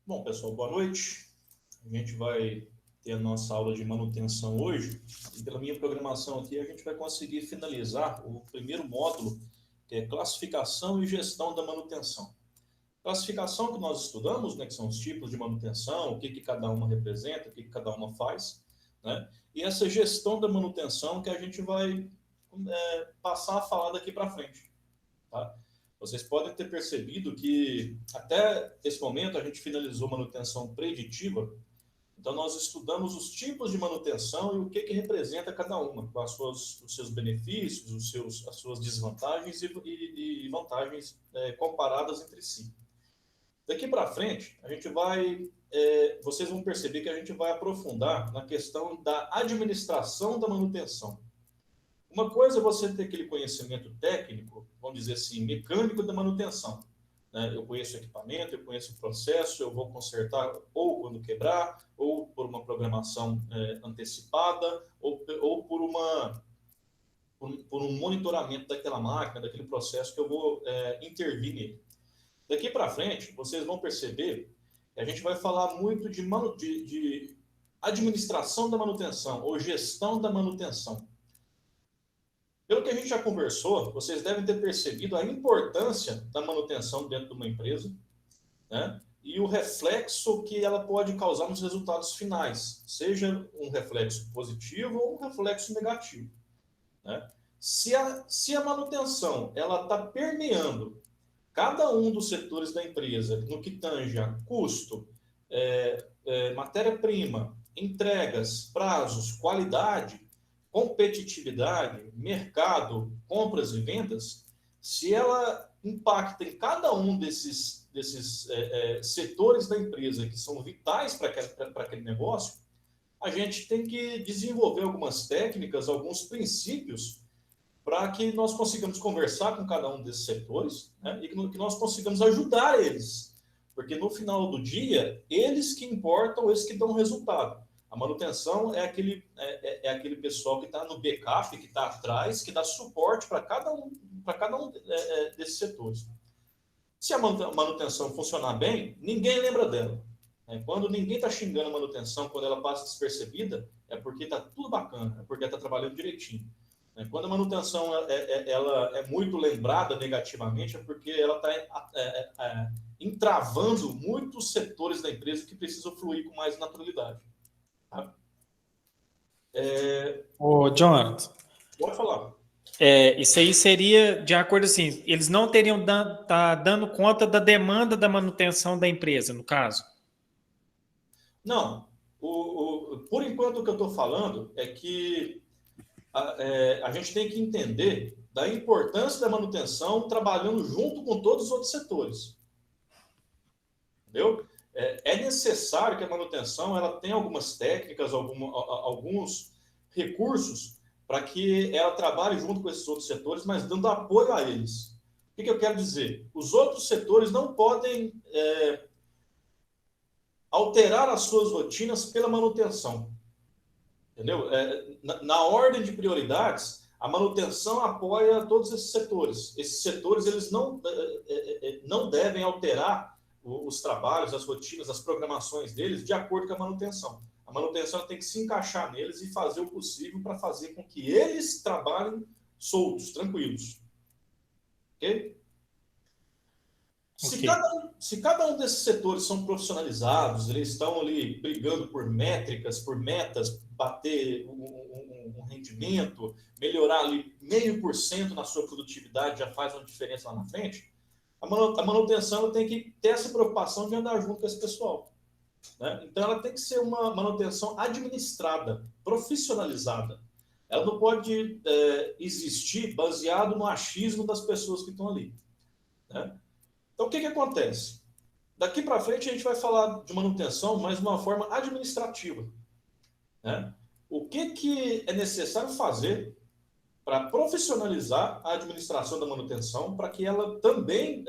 Bom, pessoal, boa noite. A gente vai ter a nossa aula de manutenção hoje. E pela minha programação aqui, a gente vai conseguir finalizar o primeiro módulo, que é classificação e gestão da manutenção. Classificação que nós estudamos, né, que são os tipos de manutenção, o que cada uma representa, o que cada uma faz, né? E essa gestão da manutenção que a gente vai passar a falar daqui para frente, tá? Vocês podem ter percebido que até esse momento a gente finalizou manutenção preditiva. Então nós estudamos os tipos de manutenção e o que representa cada uma, com os seus benefícios, as suas desvantagens e vantagens comparadas entre si. Daqui para frente, a gente vai, vocês vão perceber que a gente vai aprofundar na questão da administração da manutenção. Uma coisa é você ter aquele conhecimento técnico, vamos dizer assim, mecânico da manutenção, né? Eu conheço o equipamento, eu conheço o processo, eu vou consertar ou quando quebrar, ou por uma programação antecipada, ou por um monitoramento daquela máquina, daquele processo que eu vou intervir nele. Daqui para frente, vocês vão perceber que a gente vai falar muito de administração da manutenção ou gestão da manutenção. Pelo que a gente já conversou, vocês devem ter percebido a importância da manutenção dentro de uma empresa, né? E o reflexo que ela pode causar nos resultados finais, seja um reflexo positivo ou um reflexo negativo, né? Se a manutenção ela está permeando cada um dos setores da empresa no que tange a custo, matéria-prima, entregas, prazos, qualidade, competitividade, mercado, compras e vendas, se ela impacta em cada um desses setores da empresa que são vitais para aquele negócio, a gente tem que desenvolver algumas técnicas, alguns princípios para que nós consigamos conversar com cada um desses setores, né, e que nós consigamos ajudar eles. Porque no final do dia, eles que importam, eles que dão resultado. A manutenção é aquele pessoal que está no backup, que está atrás, que dá suporte para cada um desses setores. Se a manutenção funcionar bem, ninguém lembra dela. Quando ninguém está xingando a manutenção, quando ela passa despercebida, é porque está tudo bacana, é porque está trabalhando direitinho. Quando a manutenção ela é muito lembrada negativamente, é porque ela está entravando muitos setores da empresa que precisam fluir com mais naturalidade. Tá? Ô, Jonathan. Pode falar. Isso aí seria, de acordo assim, eles não teriam dando conta da demanda da manutenção da empresa, no caso? Não. Por enquanto, o que eu estou falando é que a gente tem que entender da importância da manutenção trabalhando junto com todos os outros setores. Entendeu? É necessário que a manutenção ela tenha algumas técnicas, alguns recursos para que ela trabalhe junto com esses outros setores, mas dando apoio a eles. O que eu quero dizer? Os outros setores não podem alterar as suas rotinas pela manutenção. Entendeu? Na ordem de prioridades, a manutenção apoia todos esses setores. Esses setores eles não devem alterar os trabalhos, as rotinas, as programações deles de acordo com a manutenção. A manutenção tem que se encaixar neles e fazer o possível para fazer com que eles trabalhem soltos, tranquilos. Ok? Se cada um desses setores são profissionalizados, eles estão ali brigando por métricas, por metas, bater um rendimento, melhorar ali 0,5% na sua produtividade já faz uma diferença lá na frente, a manutenção tem que ter essa preocupação de andar junto com esse pessoal. Né? Então, ela tem que ser uma manutenção administrada, profissionalizada. Ela não pode existir baseado no achismo das pessoas que estão ali. Né? Então, o que acontece? Daqui para frente, a gente vai falar de manutenção, mas de uma forma administrativa. Né? O que é necessário fazer para profissionalizar a administração da manutenção, para que ela também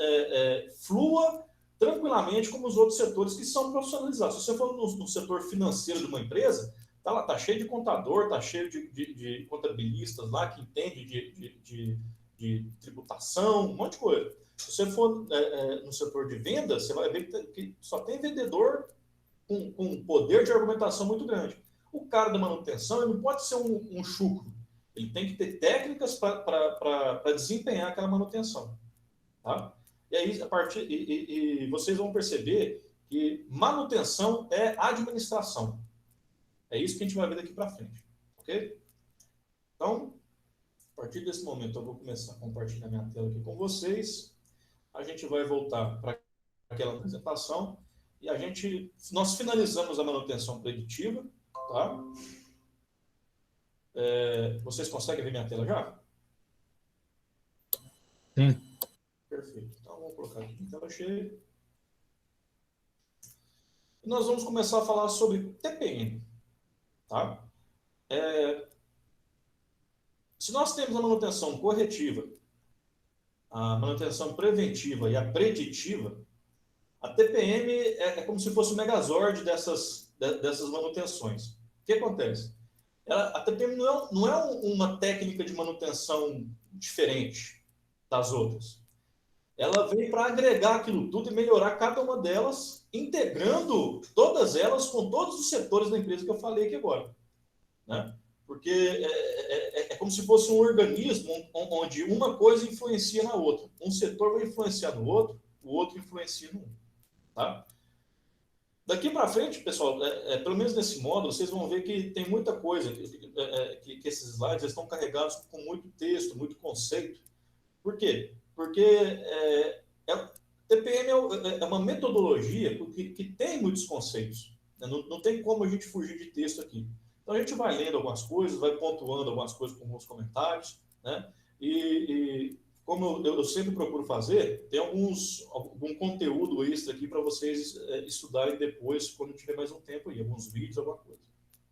flua tranquilamente como os outros setores que são profissionalizados. Se você for no setor financeiro de uma empresa, tá cheio de contador, tá cheio de contabilistas lá que entende de tributação, um monte de coisa. Se você for no setor de vendas, você vai ver que só tem vendedor com um poder de argumentação muito grande. O cara da manutenção ele não pode ser um chucro. Ele tem que ter técnicas para desempenhar aquela manutenção. Tá? E aí, e vocês vão perceber que manutenção é administração. É isso que a gente vai ver daqui para frente. Ok? Então, a partir desse momento, eu vou começar a compartilhar minha tela aqui com vocês. A gente vai voltar para aquela apresentação e nós finalizamos a manutenção preditiva. Tá? Vocês conseguem ver minha tela já? Sim. Perfeito. Então, vamos colocar aqui em tela cheia. E nós vamos começar a falar sobre TPM. Tá? Se nós temos a manutenção corretiva, a manutenção preventiva e a preditiva, a TPM é como se fosse o megazord dessas manutenções. O que acontece? A TPM não é uma técnica de manutenção diferente das outras. Ela vem para agregar aquilo tudo e melhorar cada uma delas, integrando todas elas com todos os setores da empresa que eu falei aqui agora. Né? Porque é como se fosse um organismo onde uma coisa influencia na outra. Um setor vai influenciar no outro, o outro influencia no outro. Tá? Daqui para frente, pessoal, pelo menos nesse módulo, vocês vão ver que tem muita coisa, que esses slides estão carregados com muito texto, muito conceito. Por quê? Porque TPM é uma metodologia que tem muitos conceitos. Né? Não tem como a gente fugir de texto aqui. Então, a gente vai lendo algumas coisas, vai pontuando algumas coisas com alguns comentários, né? E como eu sempre procuro fazer, tem algum conteúdo extra aqui para vocês estudarem depois, quando tiver mais um tempo aí, alguns vídeos, alguma coisa.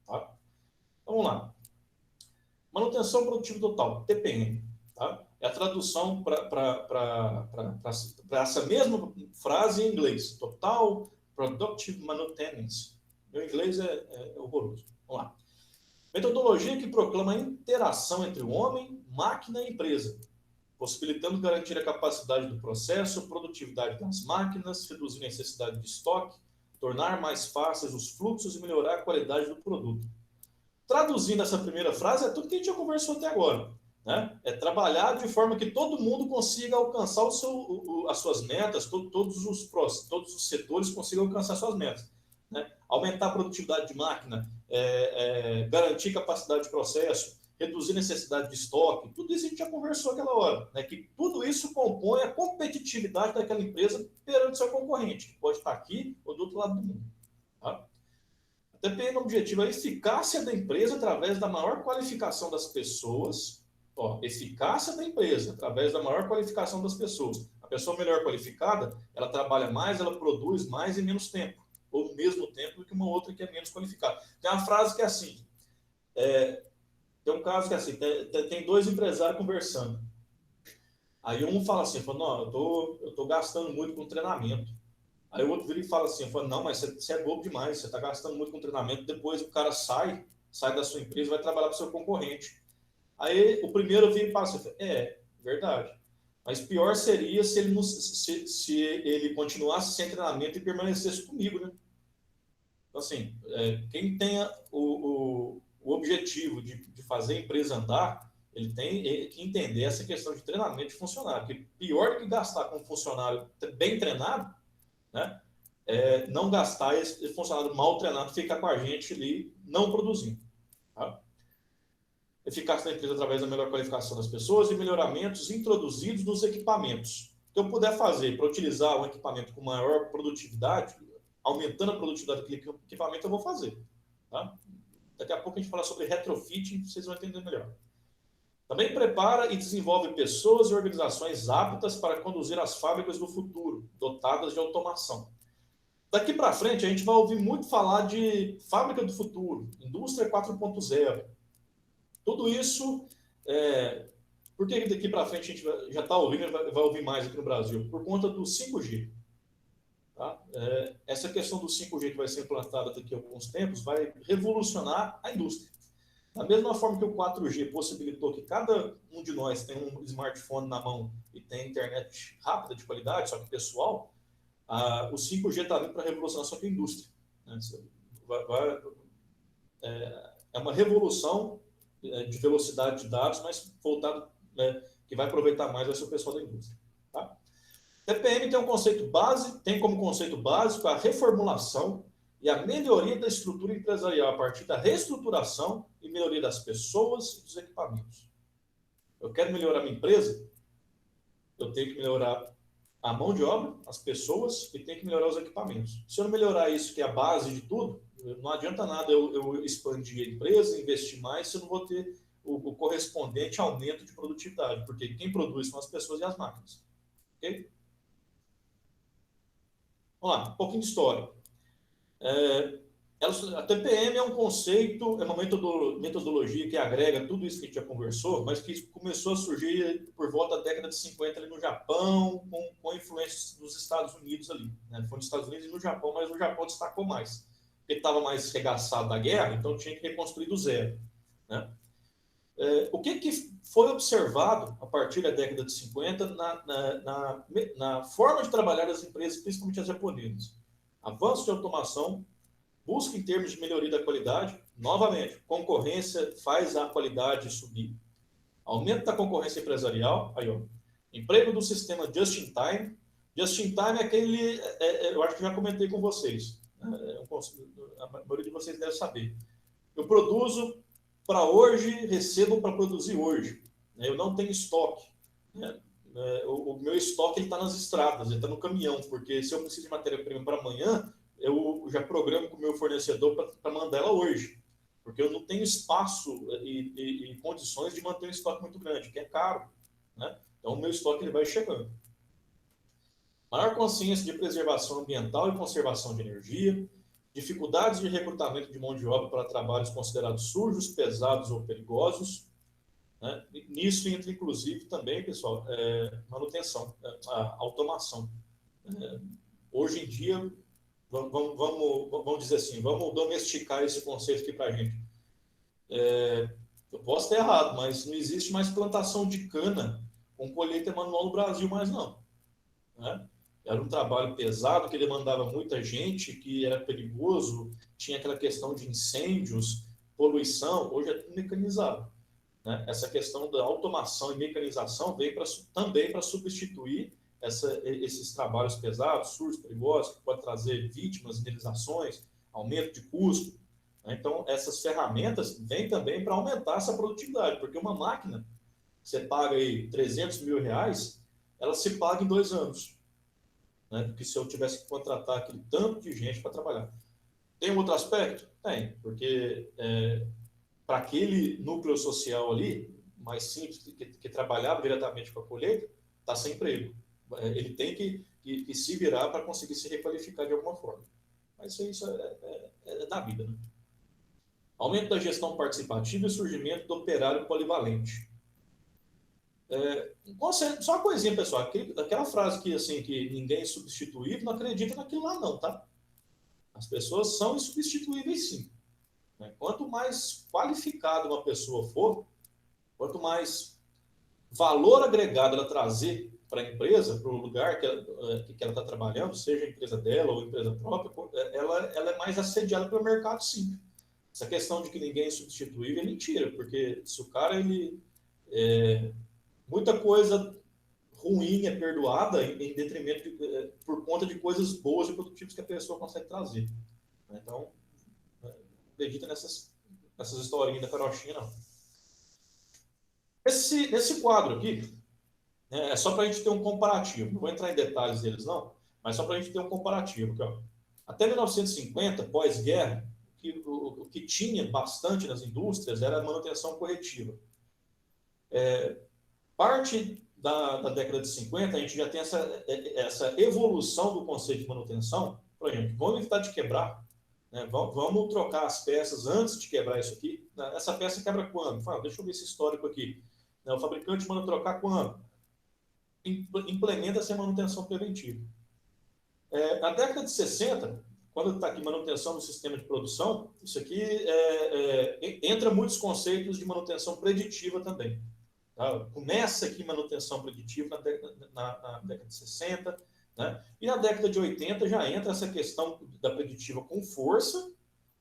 Tá? Então, vamos lá. Manutenção produtiva total, TPM. Tá? É a tradução para essa mesma frase em inglês. Total Productive Maintenance. Meu inglês é horroroso. Vamos lá. Metodologia que proclama a interação entre o homem, máquina e empresa, possibilitando garantir a capacidade do processo, produtividade das máquinas, reduzir a necessidade de estoque, tornar mais fáceis os fluxos e melhorar a qualidade do produto. Traduzindo essa primeira frase, é tudo que a gente já conversou até agora. Né? É trabalhar de forma que todo mundo consiga alcançar as suas metas, todos os setores consigam alcançar suas metas. Né? Aumentar a produtividade de máquina, garantir capacidade de processo, reduzir necessidade de estoque, tudo isso a gente já conversou aquela hora, né? Que tudo isso compõe a competitividade daquela empresa perante seu concorrente, que pode estar aqui ou do outro lado do mundo. Tá? A TPM objetiva é a eficácia da empresa através da maior qualificação das pessoas. Eficácia da empresa através da maior qualificação das pessoas. A pessoa melhor qualificada, ela trabalha mais, ela produz mais em menos tempo, ou no mesmo tempo do que uma outra que é menos qualificada. Tem uma frase que é assim, tem um caso que é assim, tem dois empresários conversando. Aí um fala assim, não, eu tô gastando muito com treinamento. Aí o outro vira e fala assim, não, mas você é bobo demais, você está gastando muito com treinamento, depois o cara sai da sua empresa e vai trabalhar para o seu concorrente. Aí o primeiro vira e fala assim, verdade. Mas pior seria se ele continuasse sem treinamento e permanecesse comigo, né? Então, assim, quem tenha o objetivo de fazer a empresa andar, ele tem que entender essa questão de treinamento de funcionário. Porque pior do que gastar com um funcionário bem treinado, né, não gastar esse funcionário mal treinado ficar com a gente ali não produzindo. Tá? Eficácia da empresa através da melhor qualificação das pessoas e melhoramentos introduzidos nos equipamentos. O que eu puder fazer para utilizar um equipamento com maior produtividade, aumentando a produtividade daquele equipamento, eu vou fazer. Tá? Daqui a pouco a gente fala sobre retrofitting, vocês vão entender melhor. Também prepara e desenvolve pessoas e organizações aptas para conduzir as fábricas do futuro, dotadas de automação. Daqui para frente, a gente vai ouvir muito falar de fábrica do futuro, indústria 4.0. Tudo isso, por que daqui para frente a gente já está ouvindo e vai ouvir mais aqui no Brasil? Por conta do 5G. Tá? Essa questão do 5G que vai ser implantada daqui a alguns tempos vai revolucionar a indústria. Da mesma forma que o 4G possibilitou que cada um de nós tenha um smartphone na mão e tenha internet rápida, de qualidade, só que pessoal, o 5G está vindo para revolucionar só que a indústria. Né? É uma revolução de velocidade de dados, mas voltado, né, que vai aproveitar mais vai ser o pessoal da indústria. Tá? TPM tem um conceito base, tem como conceito básico a reformulação e a melhoria da estrutura empresarial a partir da reestruturação e melhoria das pessoas e dos equipamentos. Eu quero melhorar minha empresa, eu tenho que melhorar a mão de obra, as pessoas e tenho que melhorar os equipamentos. Se eu não melhorar isso, que é a base de tudo, não adianta nada eu expandir a empresa, investir mais, se eu não vou ter o correspondente aumento de produtividade, porque quem produz são as pessoas e as máquinas. Ok? Vamos lá, um pouquinho de história. A TPM é um conceito, é uma metodologia que agrega tudo isso que a gente já conversou, mas que começou a surgir por volta da década de 50 ali no Japão, com influência dos Estados Unidos ali. Né? Foi nos Estados Unidos e no Japão, mas o Japão destacou mais. Porque estava mais regaçado da guerra, então tinha que reconstruir do zero. Né? O que foi observado a partir da década de 50 na forma de trabalhar das empresas, principalmente as japonesas? Avanço de automação, busca em termos de melhoria da qualidade, novamente, concorrência faz a qualidade subir. Aumento da concorrência empresarial, aí, ó, emprego do sistema just-in-time. Just-in-time é aquele, eu acho que já comentei com vocês, a maioria de vocês deve saber. Eu produzo para hoje, recebo para produzir hoje. Eu não tenho estoque. O meu estoque está nas estradas, ele está no caminhão, porque se eu preciso de matéria-prima para amanhã, eu já programo com o meu fornecedor para mandar ela hoje, porque eu não tenho espaço e condições de manter um estoque muito grande, que é caro. Né? Então, o meu estoque ele vai chegando. Maior consciência de preservação ambiental e conservação de energia, dificuldades de recrutamento de mão de obra para trabalhos considerados sujos, pesados ou perigosos. Né? Nisso entra, inclusive, também, pessoal, manutenção, a automação. Hoje em dia, vamos dizer assim, vamos domesticar esse conceito aqui para a gente. Eu posso estar errado, mas não existe mais plantação de cana com colheita manual no Brasil mais não. Né? Era um trabalho pesado que demandava muita gente, que era perigoso, tinha aquela questão de incêndios, poluição, hoje é tudo mecanizado. Né? Essa questão da automação e mecanização veio também para substituir esses trabalhos pesados, sujos, perigosos, que pode trazer vítimas, indenizações, aumento de custo. Né? Então, essas ferramentas vêm também para aumentar essa produtividade, porque uma máquina, você paga aí 300 mil reais, ela se paga em 2 anos. Né? Porque se eu tivesse que contratar aquele tanto de gente para trabalhar. Tem um outro aspecto? Tem, porque para aquele núcleo social ali, mais simples, que trabalhava diretamente com a colheita, está sem emprego. Ele tem que se virar para conseguir se requalificar de alguma forma. Mas isso é da vida. Né? Aumento da gestão participativa e surgimento do operário polivalente. Só uma coisinha, pessoal. Aquela frase que, assim, que ninguém é substituível, não acredita naquilo lá não, tá? As pessoas são insubstituíveis, sim. Quanto mais qualificada uma pessoa for, quanto mais valor agregado ela trazer para a empresa, para o lugar que ela está trabalhando, seja a empresa dela ou a empresa própria, ela é mais assediada pelo mercado, sim. Essa questão de que ninguém é substituível é mentira, porque se o cara, muita coisa ruim é perdoada em detrimento por conta de coisas boas e produtivas que a pessoa consegue trazer. Então, acredita nessas historinhas da carochinha, não. Esse quadro aqui, é só para a gente ter um comparativo. Não vou entrar em detalhes deles, não, mas só para a gente ter um comparativo. Aqui, ó. Até 1950, pós-guerra, o que tinha bastante nas indústrias era a manutenção corretiva. Parte da década de 50, a gente já tem essa evolução do conceito de manutenção. Por exemplo, vamos evitar de quebrar. Né? Vamos trocar as peças antes de quebrar isso aqui. Essa peça quebra quando? Deixa eu ver esse histórico aqui. O fabricante manda trocar quando? Implementa essa manutenção preventiva. Na década de 60, quando está aqui manutenção do sistema de produção, isso aqui entra muitos conceitos de manutenção preditiva também. Tá? Começa aqui manutenção preditiva na década de 60, né? E na década de 80 já entra essa questão da preditiva com força,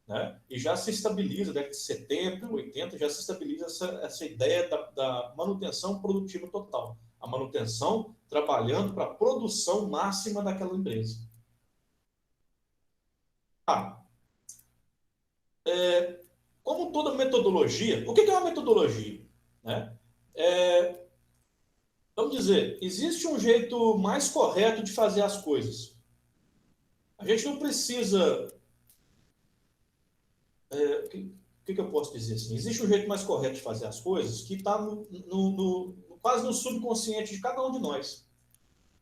né? E já se estabiliza, década de 70, 80, já se estabiliza essa ideia da manutenção produtiva total. A manutenção trabalhando para a produção máxima daquela empresa. Como toda metodologia, o que é uma metodologia? Né? Vamos dizer, existe um jeito mais correto de fazer as coisas. A gente não precisa... O que eu posso dizer assim? Existe um jeito mais correto de fazer as coisas que está quase no subconsciente de cada um de nós.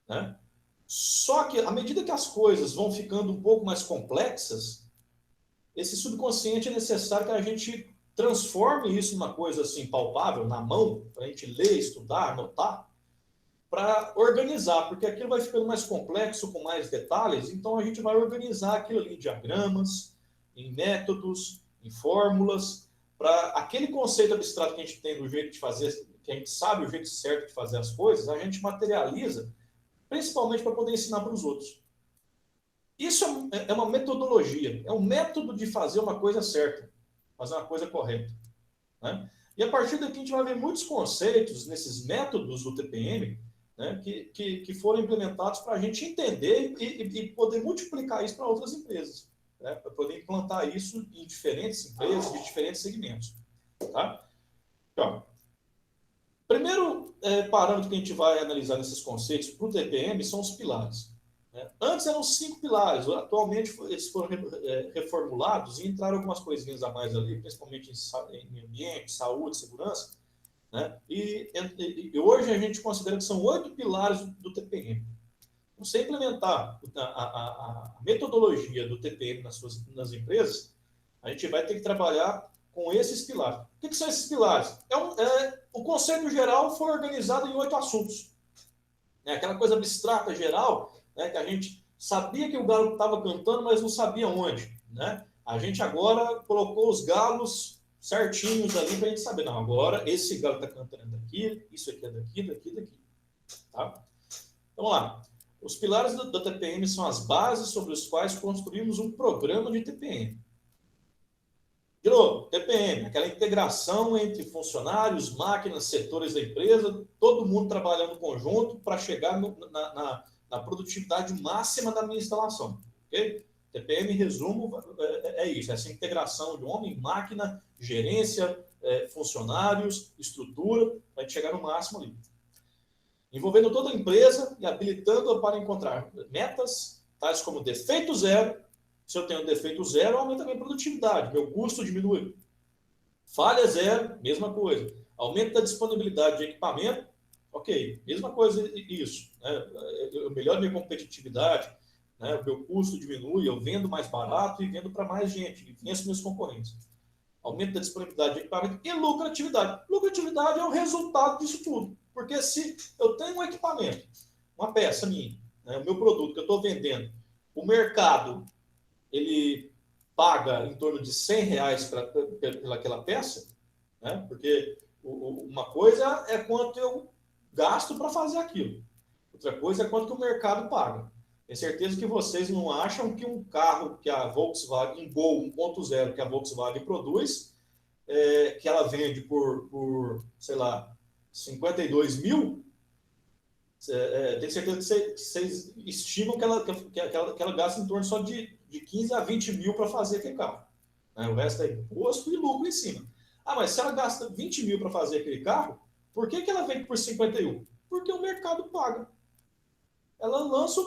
Né? Só que, à medida que as coisas vão ficando um pouco mais complexas, esse subconsciente é necessário que a gente transforme isso numa coisa assim palpável, na mão, para a gente ler, estudar, anotar, para organizar, porque aquilo vai ficando mais complexo, com mais detalhes, então a gente vai organizar aquilo ali em diagramas, em métodos, em fórmulas, para aquele conceito abstrato que a gente tem do jeito de fazer, que a gente sabe o jeito certo de fazer as coisas, a gente materializa, principalmente para poder ensinar para os outros. Isso é uma metodologia, é um método de fazer uma coisa certa, fazer uma coisa correta. Né? E a partir daqui a gente vai ver muitos conceitos nesses métodos do TPM, né, que foram implementados para a gente entender e poder multiplicar isso para outras empresas, né, para poder implantar isso em diferentes empresas, de diferentes segmentos. Tá? Então, primeiro parâmetro que a gente vai analisar nesses conceitos para o TPM são os pilares. Antes eram 5 pilares, atualmente eles foram reformulados e entraram algumas coisinhas a mais ali, principalmente em ambiente, saúde, segurança. Né? E hoje a gente considera que são 8 pilares do TPM. Então, se implementar a metodologia do TPM nas empresas, a gente vai ter que trabalhar com esses pilares. O que são esses pilares? O conceito geral foi organizado em 8 assuntos. Aquela coisa abstrata geral, né, que a gente sabia que o galo estava cantando, mas não sabia onde. Né? A gente agora colocou os galos certinhos ali para a gente saber. Não, agora esse galo está cantando daqui, isso aqui é daqui, daqui, daqui. Tá? Então, vamos lá. Os pilares da TPM são as bases sobre os quais construímos um programa de TPM. De novo, TPM, aquela integração entre funcionários, máquinas, setores da empresa, todo mundo trabalhando em conjunto para chegar na produtividade máxima da minha instalação. Okay? TPM, em resumo, é isso, essa integração de homem, máquina, gerência, funcionários, estrutura, para chegar no máximo ali. Envolvendo toda a empresa e habilitando-a para encontrar metas, tais como defeito zero. Se eu tenho defeito zero, aumenta a minha produtividade, meu custo diminui. Falha zero, mesma coisa. Aumento da disponibilidade de equipamento, ok, mesma coisa isso. Né? Eu melhoro minha competitividade, né? O meu custo diminui, eu vendo mais barato e vendo para mais gente, e venço meus concorrentes. Aumento da disponibilidade de equipamento e lucratividade. Lucratividade é o resultado disso tudo. Porque se eu tenho um equipamento, uma peça minha, né? O meu produto que eu estou vendendo, o mercado ele paga em torno de R$100 pelaquela peça, né? Porque uma coisa é quanto eu gasto para fazer aquilo. Outra coisa é quanto que o mercado paga. Tenho certeza que vocês não acham que um carro que a Volkswagen, um Gol 1.0 que a Volkswagen produz, que ela vende por sei lá, 52 mil, tenho certeza que vocês estimam que ela gasta em torno só de 15 a 20 mil para fazer aquele carro. Né? O resto é imposto e lucro em cima. Ah, mas se ela gasta 20 mil para fazer aquele carro, por que ela vende por 51? Porque o mercado paga. Ela lança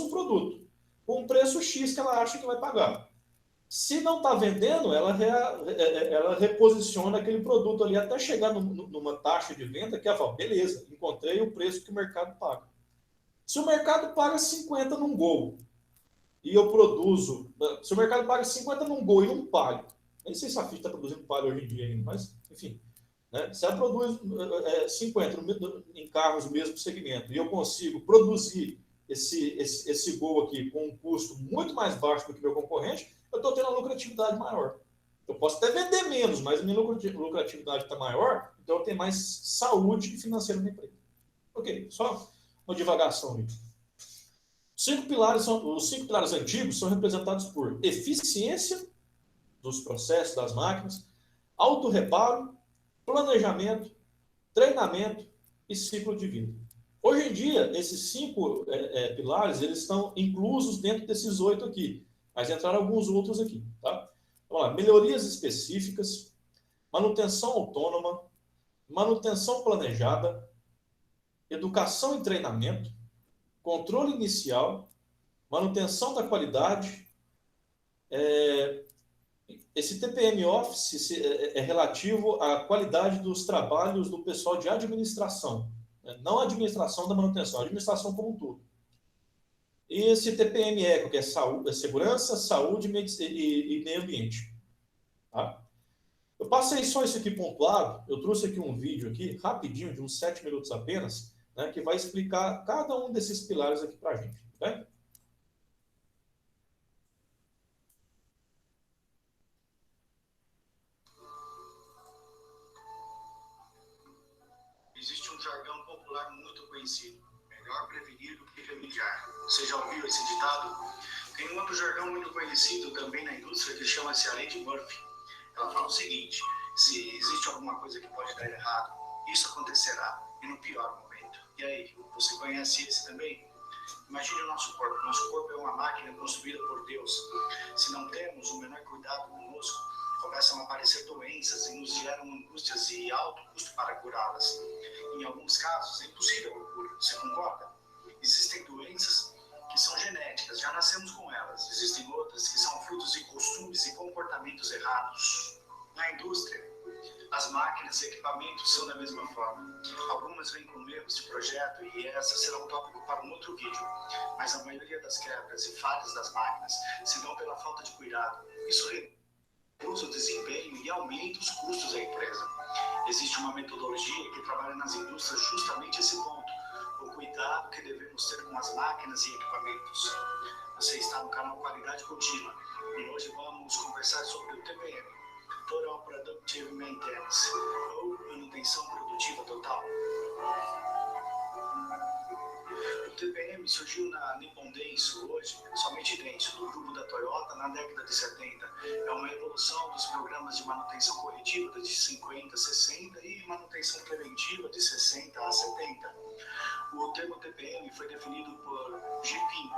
um produto com um preço X que ela acha que vai pagar. Se não está vendendo, ela reposiciona aquele produto ali até chegar numa taxa de venda que ela fala, beleza, encontrei o preço que o mercado paga. Se o mercado paga 50 num Gol, e eu produzo... Se o mercado paga 50 num Gol e num Palio, nem sei se a Fiat está produzindo Palio hoje em dia ainda, mas, enfim. Né? Se ela produz 50 em carros do mesmo segmento, e eu consigo produzir esse gol aqui com um custo muito mais baixo do que o meu concorrente, eu estou tendo uma lucratividade maior. Eu posso até vender menos, mas a minha lucratividade está maior, então eu tenho mais saúde financeira na empresa. Ok, só uma divagação aí. Os 5 pilares antigos são representados por eficiência dos processos, das máquinas, autorreparo, planejamento, treinamento e ciclo de vida. Hoje em dia, esses 5 pilares eles estão inclusos dentro desses 8 aqui, mas entraram alguns outros aqui. Tá? Vamos lá, melhorias específicas, manutenção autônoma, manutenção planejada, educação e treinamento, controle inicial, manutenção da qualidade. Esse TPM Office é relativo à qualidade dos trabalhos do pessoal de administração, né? Não a administração da manutenção, a administração como um todo. E esse TPM Eco, que é segurança, saúde e meio ambiente. Tá? Eu passei só isso aqui pontuado, eu trouxe aqui um vídeo aqui, rapidinho, de uns 7 minutos apenas, né, que vai explicar cada um desses pilares aqui para a gente. Tá bem? Existe um jargão popular muito conhecido: melhor prevenir do que remediar. Você já ouviu esse ditado? Tem um outro jargão muito conhecido também na indústria que chama-se a lei de Murphy. Ela fala o seguinte: se existe alguma coisa que pode dar errado, isso acontecerá, e no pior momento. E aí, você conhece esse também? Imagine o nosso corpo. Nosso corpo é uma máquina construída por Deus. Se não temos o menor cuidado conosco, começam a aparecer doenças e nos geram angústias e alto custo para curá-las. Em alguns casos, é impossível a cura. Você concorda? Existem doenças que são genéticas, já nascemos com elas. Existem outras que são frutos de costumes e comportamentos errados. Na indústria, as máquinas e equipamentos são da mesma forma. Algumas vêm com erros de projeto e essa será um tópico para um outro vídeo. Mas a maioria das quebras e falhas das máquinas se dão pela falta de cuidado. Isso reduz o desempenho e aumenta os custos da empresa. Existe uma metodologia que trabalha nas indústrias justamente esse ponto: o cuidado que devemos ter com as máquinas e equipamentos. Você está no canal Qualidade Contínua e hoje vamos conversar sobre o TPM, Total Productive Maintenance, ou manutenção produtiva total. O TPM surgiu na Nippon Denso, hoje somente Denso, do grupo da Toyota, na década de 70. É uma evolução dos programas de manutenção corretiva de 50 a 60 e manutenção preventiva de 60 a 70. O termo TPM foi definido por JIPIM,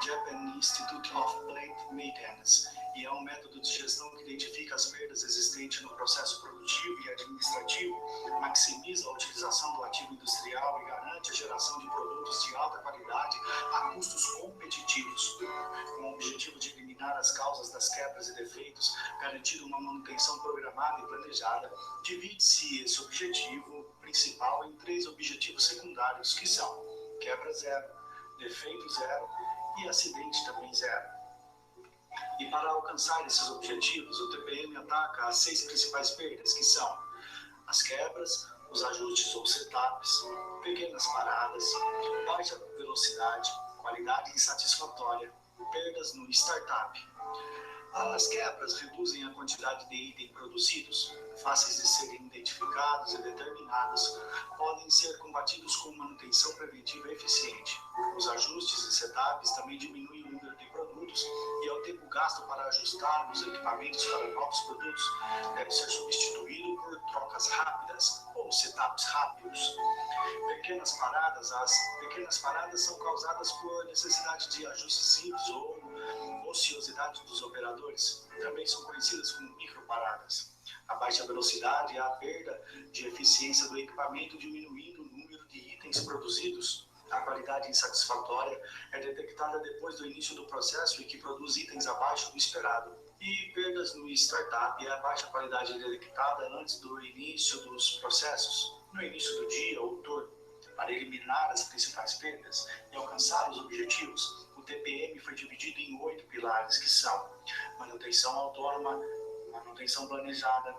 Japan Institute of Plant Maintenance, e é um método de gestão que identifica as perdas existentes no processo produtivo e administrativo, maximiza a utilização do ativo industrial e garante a geração de produtos de alta qualidade a custos competitivos, com o objetivo de eliminar as causas das quebras e defeitos, garantindo uma manutenção programada e planejada. Divide-se esse objetivo principal em 3 objetivos secundários, que são quebra zero, defeito zero e acidente também zero. E para alcançar esses objetivos, o TPM ataca as 6 principais perdas, que são as quebras, os ajustes ou setups, pequenas paradas, baixa velocidade, qualidade insatisfatória, perdas no startup. As quebras reduzem a quantidade de itens produzidos, fáceis de serem identificados e determinados, podem ser combatidos com manutenção preventiva eficiente. Os ajustes e setups também diminuem o número de produtos e o tempo gasto para ajustar os equipamentos para novos produtos deve ser substituído por trocas rápidas ou setups rápidos. As pequenas paradas são causadas por necessidade de ajustes simples ou ociosidade dos operadores, também são conhecidas como microparadas. A baixa velocidade é a perda de eficiência do equipamento, diminuindo o número de itens produzidos. A qualidade insatisfatória é detectada depois do início do processo e que produz itens abaixo do esperado. E perdas no startup é a baixa qualidade detectada antes do início dos processos, no início do dia ou turno. Para eliminar as principais perdas e alcançar os objetivos, o TPM foi dividido em 8 pilares, que são manutenção autônoma, manutenção planejada,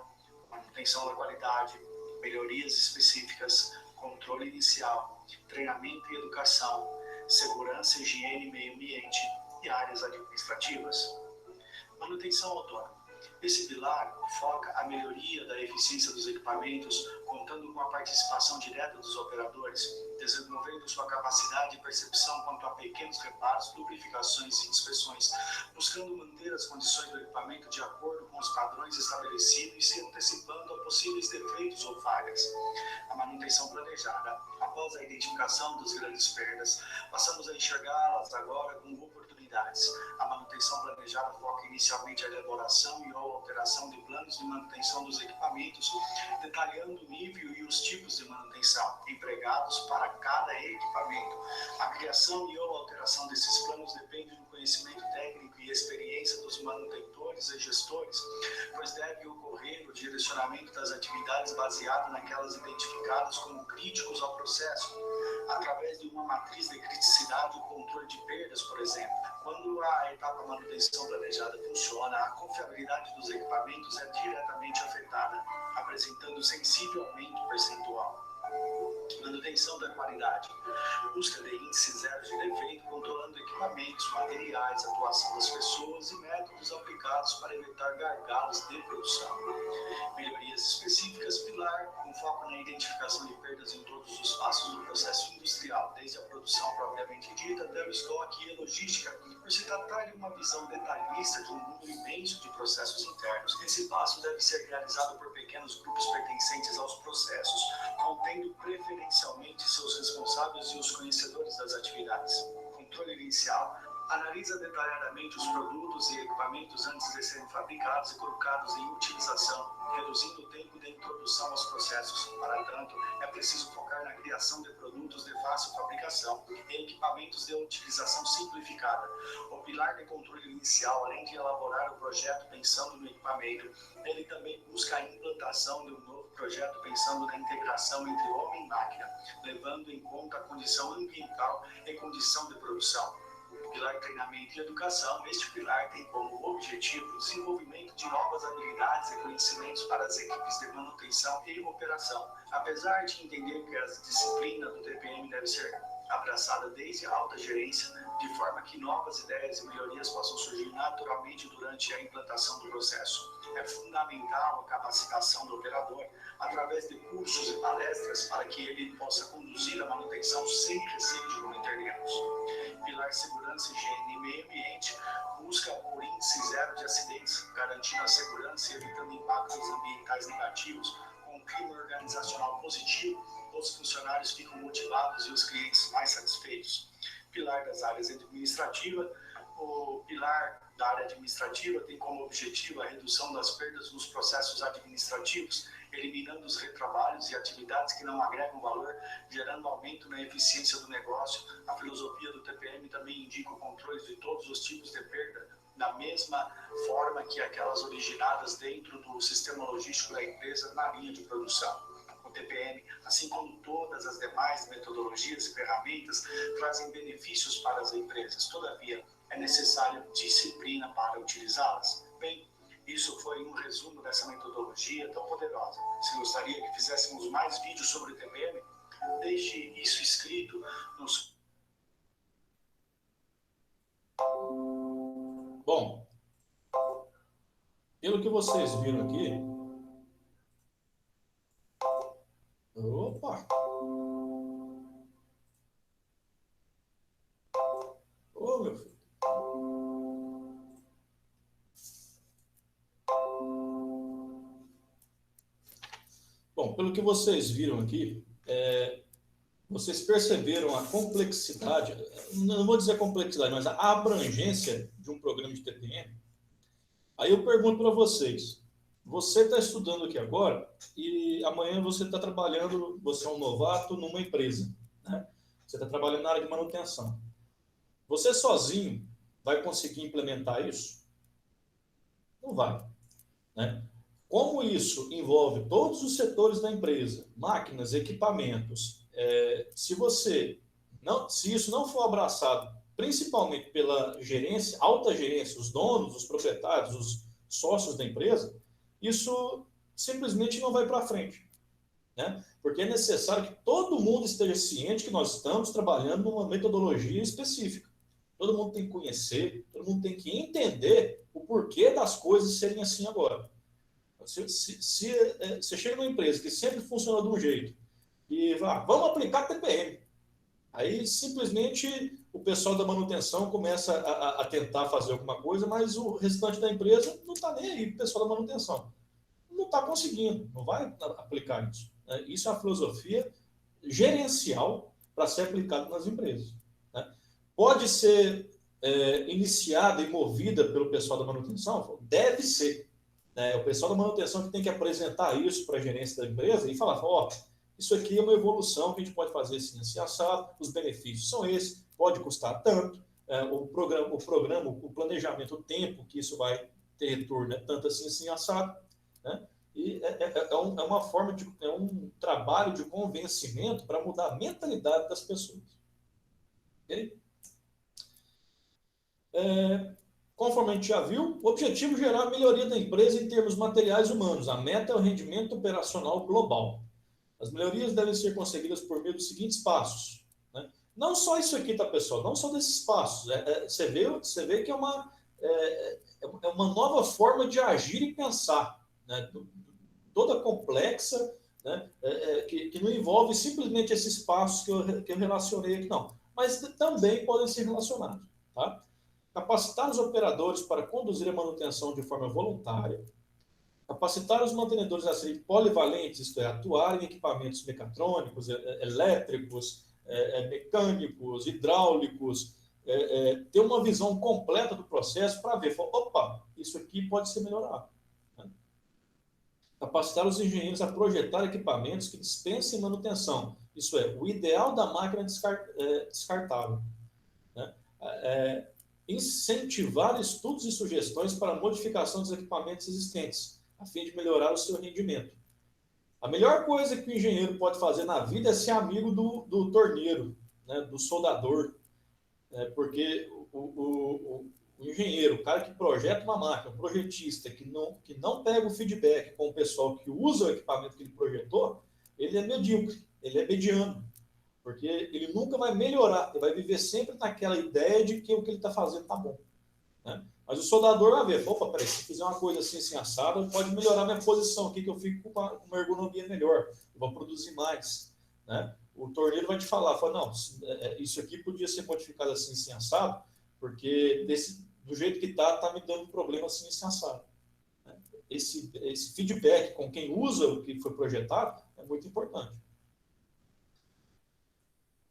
manutenção da qualidade, melhorias específicas, controle inicial, treinamento e educação, segurança, higiene, meio ambiente e áreas administrativas. Manutenção autônoma. Esse pilar foca a melhoria da eficiência dos equipamentos, contando com a participação direta dos operadores, desenvolvendo sua capacidade de percepção quanto a pequenos reparos, lubrificações e inspeções, buscando manter as condições do equipamento de acordo com os padrões estabelecidos e se antecipando a possíveis defeitos ou falhas. A manutenção planejada. Após a identificação das grandes perdas, passamos a enxergá-las agora com oportunidades. A manutenção planejada foca inicialmente a elaboração e ou alteração de planos de manutenção dos equipamentos, detalhando o nível e os tipos de manutenção empregados para cada equipamento. A criação e ou alteração desses planos depende do conhecimento técnico e experiência dos manutentores e gestores, pois deve ocorrer o direcionamento das atividades baseado naquelas identificadas como críticos ao processo, através de uma matriz de criticidade e controle de perdas, por exemplo. Quando a etapa manutenção planejada funciona, a confiabilidade dos equipamentos é diretamente afetada, apresentando sensível aumento percentual. Manutenção da qualidade. Busca de índice zero de defeito, controlando equipamentos, materiais, atuação das pessoas e métodos aplicados para evitar gargalos de produção. Melhorias específicas, pilar, com foco na identificação de perdas em todos os passos do processo industrial, desde a produção propriamente dita até o estoque e logística, por se tratar de uma visão detalhista de um número imenso de processos internos. Esse passo deve ser realizado por pequenos grupos pertencentes aos processos, contendo preferencialmente seus responsáveis e os conhecedores das atividades. Controle inicial. Analisa detalhadamente os produtos e equipamentos antes de serem fabricados e colocados em utilização, reduzindo o tempo de introdução aos processos. Para tanto, é preciso focar na criação de produtos de fácil fabricação e equipamentos de utilização simplificada. O pilar de controle inicial, além de elaborar o projeto pensando no equipamento, ele também busca a implantação de um novo projeto pensando na integração entre homem e máquina, levando em conta a condição ambiental e condição de produção. Pilar treinamento e educação. Este pilar tem como objetivo o desenvolvimento de novas habilidades e conhecimentos para as equipes de manutenção e operação. Apesar de entender que a disciplina do TPM deve ser abraçada desde a alta gerência, de forma que novas ideias e melhorias possam surgir naturalmente durante a implantação do processo. É fundamental a capacitação do operador através de cursos e palestras para que ele possa conduzir a manutenção sem receio de cometer erros. Pilar segurança, higiene e meio ambiente busca por índice zero de acidentes, garantindo a segurança e evitando impactos ambientais negativos. Com um clima organizacional positivo, os funcionários ficam motivados e os clientes mais satisfeitos. Pilar das áreas administrativas. O pilar da área administrativa tem como objetivo a redução das perdas nos processos administrativos, eliminando os retrabalhos e atividades que não agregam valor, gerando aumento na eficiência do negócio. A filosofia do TPM também indica o controle de todos os tipos de perda, da mesma forma que aquelas originadas dentro do sistema logístico da empresa na linha de produção. O TPM, assim como todas as demais metodologias e ferramentas, trazem benefícios para as empresas. Todavia, é necessária disciplina para utilizá-las. Bem, isso foi um resumo dessa metodologia tão poderosa. Se gostaria que fizéssemos mais vídeos sobre o TPM, deixe isso escrito nos... Bom, pelo que vocês viram aqui... Opa! Ô, meu filho. Bom, pelo que vocês viram aqui, vocês perceberam a complexidade, não vou dizer complexidade, mas a abrangência de um programa de TPM. Aí eu pergunto para vocês, você está estudando aqui agora e amanhã você está trabalhando, você é um novato numa empresa, né? Você está trabalhando na área de manutenção. Você sozinho vai conseguir implementar isso? Não vai, né? Como isso envolve todos os setores da empresa, máquinas, equipamentos, se isso não for abraçado, principalmente pela gerência, alta gerência, os donos, os proprietários, os sócios da empresa, isso simplesmente não vai para frente. né? Porque é necessário que todo mundo esteja ciente que nós estamos trabalhando numa metodologia específica. Todo mundo tem que conhecer, todo mundo tem que entender o porquê das coisas serem assim agora. Você chega numa empresa que sempre funcionou de um jeito e vamos aplicar TPM. Aí, simplesmente, o pessoal da manutenção começa a tentar fazer alguma coisa, mas o restante da empresa não está nem aí, o pessoal da manutenção. Não está conseguindo, não vai aplicar isso. Isso é uma filosofia gerencial para ser aplicada nas empresas. Né? Pode ser iniciada e movida pelo pessoal da manutenção? Deve ser. O pessoal da manutenção que tem que apresentar isso para a gerência da empresa e falar, isso aqui é uma evolução que a gente pode fazer assim assado, os benefícios são esses, pode custar tanto, o planejamento, o tempo que isso vai ter retorno é tanto assim assado, né? E é uma forma é um trabalho de convencimento para mudar a mentalidade das pessoas. Ok? Conforme a gente já viu, o objetivo é gerar a melhoria da empresa em termos materiais e humanos. A meta é o rendimento operacional global. As melhorias devem ser conseguidas por meio dos seguintes passos. Né? Não só isso aqui, tá, pessoal? Não só desses passos. Você vê que é uma nova forma de agir e pensar, né? Toda complexa, né? Que não envolve simplesmente esses passos que eu relacionei aqui, não. Mas também podem ser relacionados. Tá? Capacitar os operadores para conduzir a manutenção de forma voluntária. Capacitar os mantenedores a serem polivalentes, isto é, atuar em equipamentos mecatrônicos, elétricos, mecânicos, hidráulicos, ter uma visão completa do processo para ver, isso aqui pode ser melhorado. Né? Capacitar os engenheiros a projetar equipamentos que dispensem manutenção, isso é, o ideal da máquina descartável. Né? Incentivar estudos e sugestões para a modificação dos equipamentos existentes, a fim de melhorar o seu rendimento. A melhor coisa que o engenheiro pode fazer na vida é ser amigo do torneiro, né, do soldador, porque o engenheiro, o cara que projeta uma máquina, o projetista, que não pega o feedback com o pessoal que usa o equipamento que ele projetou, ele é medíocre, ele é mediano, porque ele nunca vai melhorar, ele vai viver sempre naquela ideia de que o que ele está fazendo está bom. Né? Mas o soldador vai ver, peraí, se eu fizer uma coisa assim assada, pode melhorar minha posição aqui, que eu fico com uma ergonomia melhor, eu vou produzir mais. Né? O torneiro vai te falar, não, isso aqui podia ser modificado assim assado, porque do jeito que está me dando problema assim assado. Né? Esse feedback com quem usa o que foi projetado é muito importante.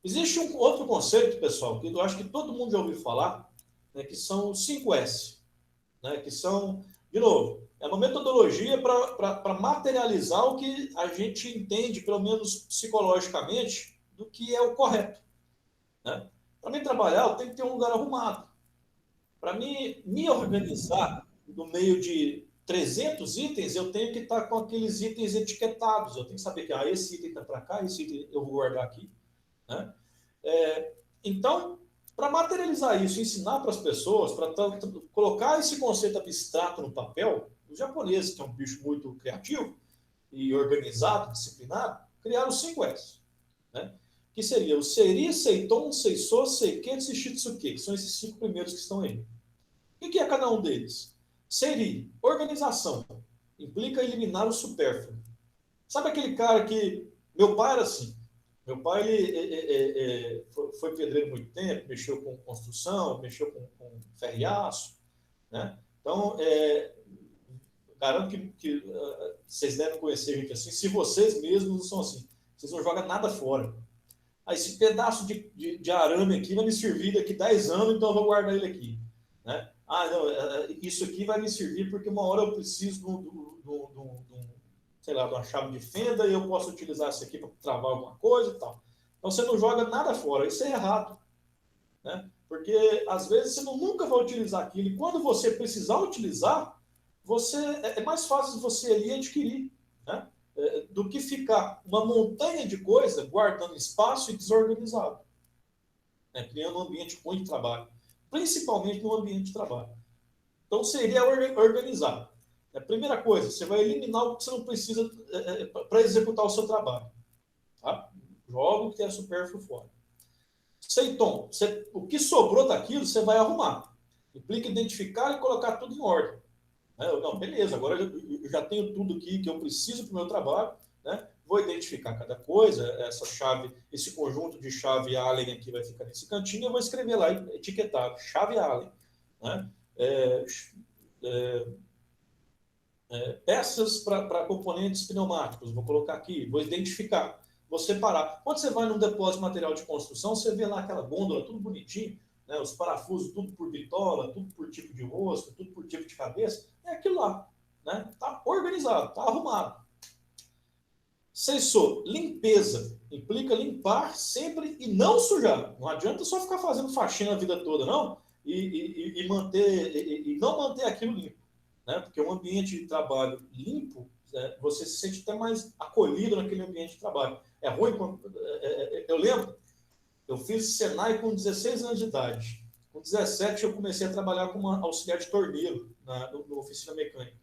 Existe um outro conceito, pessoal, que eu acho que todo mundo já ouviu falar, né, que são os 5S, né, que são, de novo, é uma metodologia para materializar o que a gente entende, pelo menos psicologicamente, do que é o correto. Né? Para mim trabalhar, eu tenho que ter um lugar arrumado. Para mim me organizar no meio de 300 itens, eu tenho que estar com aqueles itens etiquetados. Eu tenho que saber que esse item está para cá, esse item eu vou guardar aqui. Né? Então, para materializar isso, ensinar para as pessoas, para colocar esse conceito abstrato no papel, os japoneses, que é um bicho muito criativo e organizado, disciplinado, criaram os 5S. Né? Que seria o Seri, Seiton, Seiso, Seiketsu e Shitsuke, que são esses 5 primeiros que estão aí. O que é cada um deles? Seri, organização, implica eliminar o supérfluo. Sabe aquele cara que... Meu pai era assim. Meu pai ele foi pedreiro muito tempo, mexeu com construção, mexeu com ferro e aço. Né? Então, garanto que vocês devem conhecer gente assim. Se vocês mesmos não são assim, vocês não jogam nada fora. Esse pedaço de arame aqui vai me servir daqui 10 anos, então eu vou guardar ele aqui. Né? Não, isso aqui vai me servir porque uma hora eu preciso sei lá, de uma chave de fenda e eu posso utilizar isso aqui para travar alguma coisa e tal. Então você não joga nada fora, isso é errado. Né? Porque às vezes você nunca vai utilizar aquilo e quando você precisar utilizar, é mais fácil você ali adquirir. Né? Do que ficar uma montanha de coisa guardando espaço e desorganizado. Né? Criando um ambiente ruim de trabalho. Principalmente no ambiente de trabalho. Então seria organizar. A primeira coisa, você vai eliminar o que você não precisa para executar o seu trabalho. Tá? Joga o que é supérfluo fora. Seiton, o que sobrou daquilo, você vai arrumar. Implica identificar e colocar tudo em ordem. Não, beleza, agora eu já tenho tudo aqui que eu preciso para o meu trabalho, né? Vou identificar cada coisa, essa chave, esse conjunto de chave Allen aqui vai ficar nesse cantinho, eu vou escrever lá etiquetado, chave Allen. Né? Peças para componentes pneumáticos, vou colocar aqui, vou identificar, vou separar. Quando você vai num depósito de material de construção, você vê lá aquela gôndola, tudo bonitinho, né? Os parafusos, tudo por bitola, tudo por tipo de rosca, tudo por tipo de cabeça, é aquilo lá. Né? Tá organizado, tá arrumado. Sensor, limpeza. Implica limpar sempre e não sujar. Não adianta só ficar fazendo faxina a vida toda, não, e não manter aquilo limpo. Né? Porque um ambiente de trabalho limpo, você se sente até mais acolhido naquele ambiente de trabalho. É ruim quando... eu lembro, eu fiz Senai com 16 anos de idade. Com 17 eu comecei a trabalhar como auxiliar de torneiro na oficina mecânica.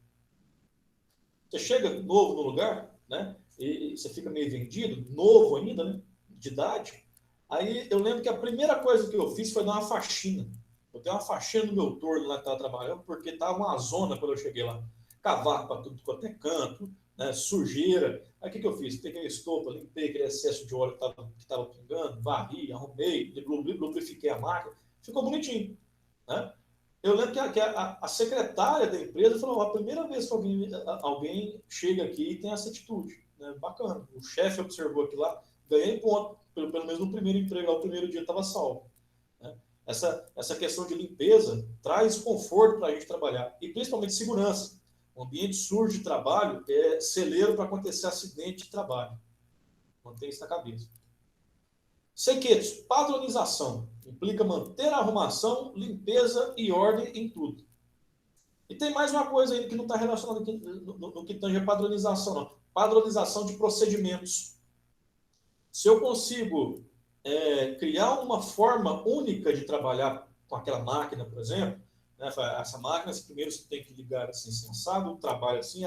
Você chega novo no lugar, né? E você fica meio vendido, novo ainda, né? De idade. Aí eu lembro que a primeira coisa que eu fiz foi dar uma faxina. Eu dei uma faxina no meu torno lá que estava trabalhando, porque estava uma zona quando eu cheguei lá. Cavaco para tudo quanto é canto, né? Sujeira. Aí o que eu fiz? Peguei a estopa, limpei aquele excesso de óleo que estava pingando, varri, arrumei, lubrifiquei a máquina. Ficou bonitinho. Né? Eu lembro que a secretária da empresa falou, a primeira vez que alguém chega aqui e tem essa atitude. Né? Bacana. O chefe observou aquilo lá, ganhei ponto. Pelo menos no primeiro emprego, lá, o primeiro dia estava salvo. Né? Essa questão de limpeza traz conforto para a gente trabalhar. E principalmente segurança. Um ambiente sujo de trabalho é celeiro para acontecer acidente de trabalho. Mantenha isso na cabeça. Sequetos, padronização. Implica manter a arrumação, limpeza e ordem em tudo. E tem mais uma coisa aí que não está relacionada no que tange a padronização, não. Padronização de procedimentos. Se eu consigo criar uma forma única de trabalhar com aquela máquina, por exemplo, né, essa máquina, primeiro você tem que ligar assim, sensado, o trabalho assim,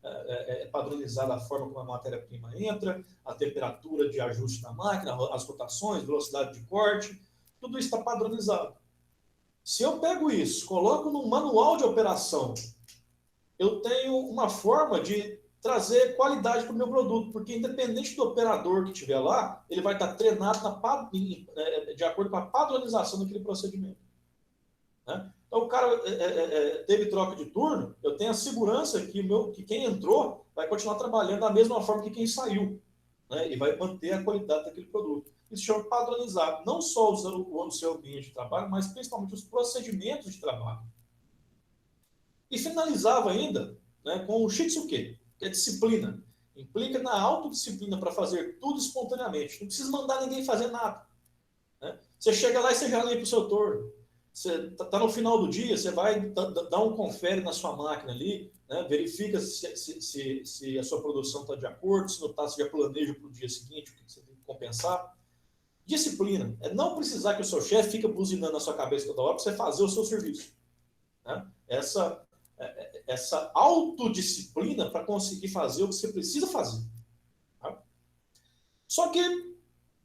é padronizada a forma como a matéria-prima entra, a temperatura de ajuste da máquina, as rotações, velocidade de corte, tudo isso está padronizado. Se eu pego isso, coloco no manual de operação, eu tenho uma forma de trazer qualidade para o meu produto, porque independente do operador que estiver lá, ele vai estar treinado de acordo com a padronização daquele procedimento. Né? Então, o cara teve troca de turno, eu tenho a segurança que quem entrou vai continuar trabalhando da mesma forma que quem saiu, né? E vai manter a qualidade daquele produto. Isso chama padronizar, não só usando o seu ambiente de trabalho, mas principalmente os procedimentos de trabalho. E finalizava ainda, né, com o Shitsuke, que é disciplina. Implica na autodisciplina para fazer tudo espontaneamente. Não precisa mandar ninguém fazer nada. Né? Você chega lá e você já limpa o seu torno. Você está no final do dia, você vai dar um confere na sua máquina ali, né? Verifica se a sua produção está de acordo, se não está, você já planeja para o dia seguinte, o que você tem que compensar. Disciplina é não precisar que o seu chefe fique buzinando na sua cabeça toda hora para você fazer o seu serviço. Né? Essa autodisciplina para conseguir fazer o que você precisa fazer. Tá? Só que,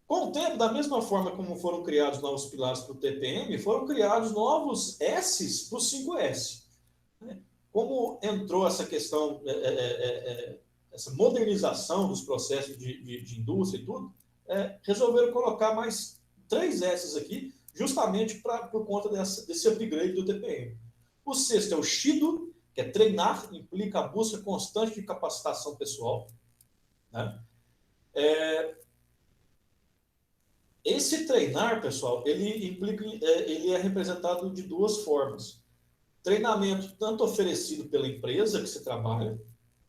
com o tempo, da mesma forma como foram criados novos pilares para o TPM, foram criados novos S's para o 5S. Como entrou essa questão, essa modernização dos processos de indústria e tudo, resolveram colocar mais 3 S's aqui, justamente por conta desse upgrade do TPM. O 6º é o Shido, que é treinar, implica a busca constante de capacitação pessoal. Né? Esse treinar, pessoal, ele é representado de 2 formas. Treinamento tanto oferecido pela empresa que você trabalha,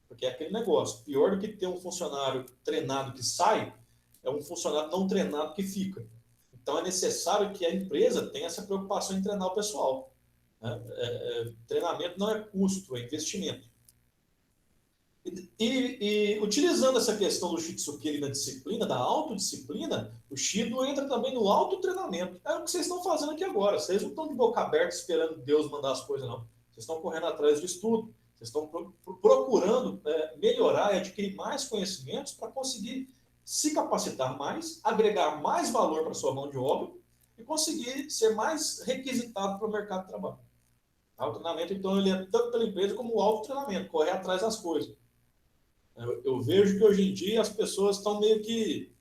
porque é aquele negócio, pior do que ter um funcionário treinado que sai, é um funcionário não treinado que fica. Então é necessário que a empresa tenha essa preocupação em treinar o pessoal. Treinamento não é custo, é investimento. E utilizando essa questão do Shitsuke na disciplina, da autodisciplina, o Shido entra também no autotreinamento. É o que vocês estão fazendo aqui agora. Vocês não estão de boca aberta esperando Deus mandar as coisas, não. Vocês estão correndo atrás do estudo. Vocês estão procurando melhorar e adquirir mais conhecimentos para conseguir se capacitar mais, agregar mais valor para a sua mão de obra e conseguir ser mais requisitado para o mercado de trabalho. O treinamento, então, ele é tanto pela empresa como o autotreinamento, correr atrás das coisas. Eu vejo que hoje em dia as pessoas estão meio que...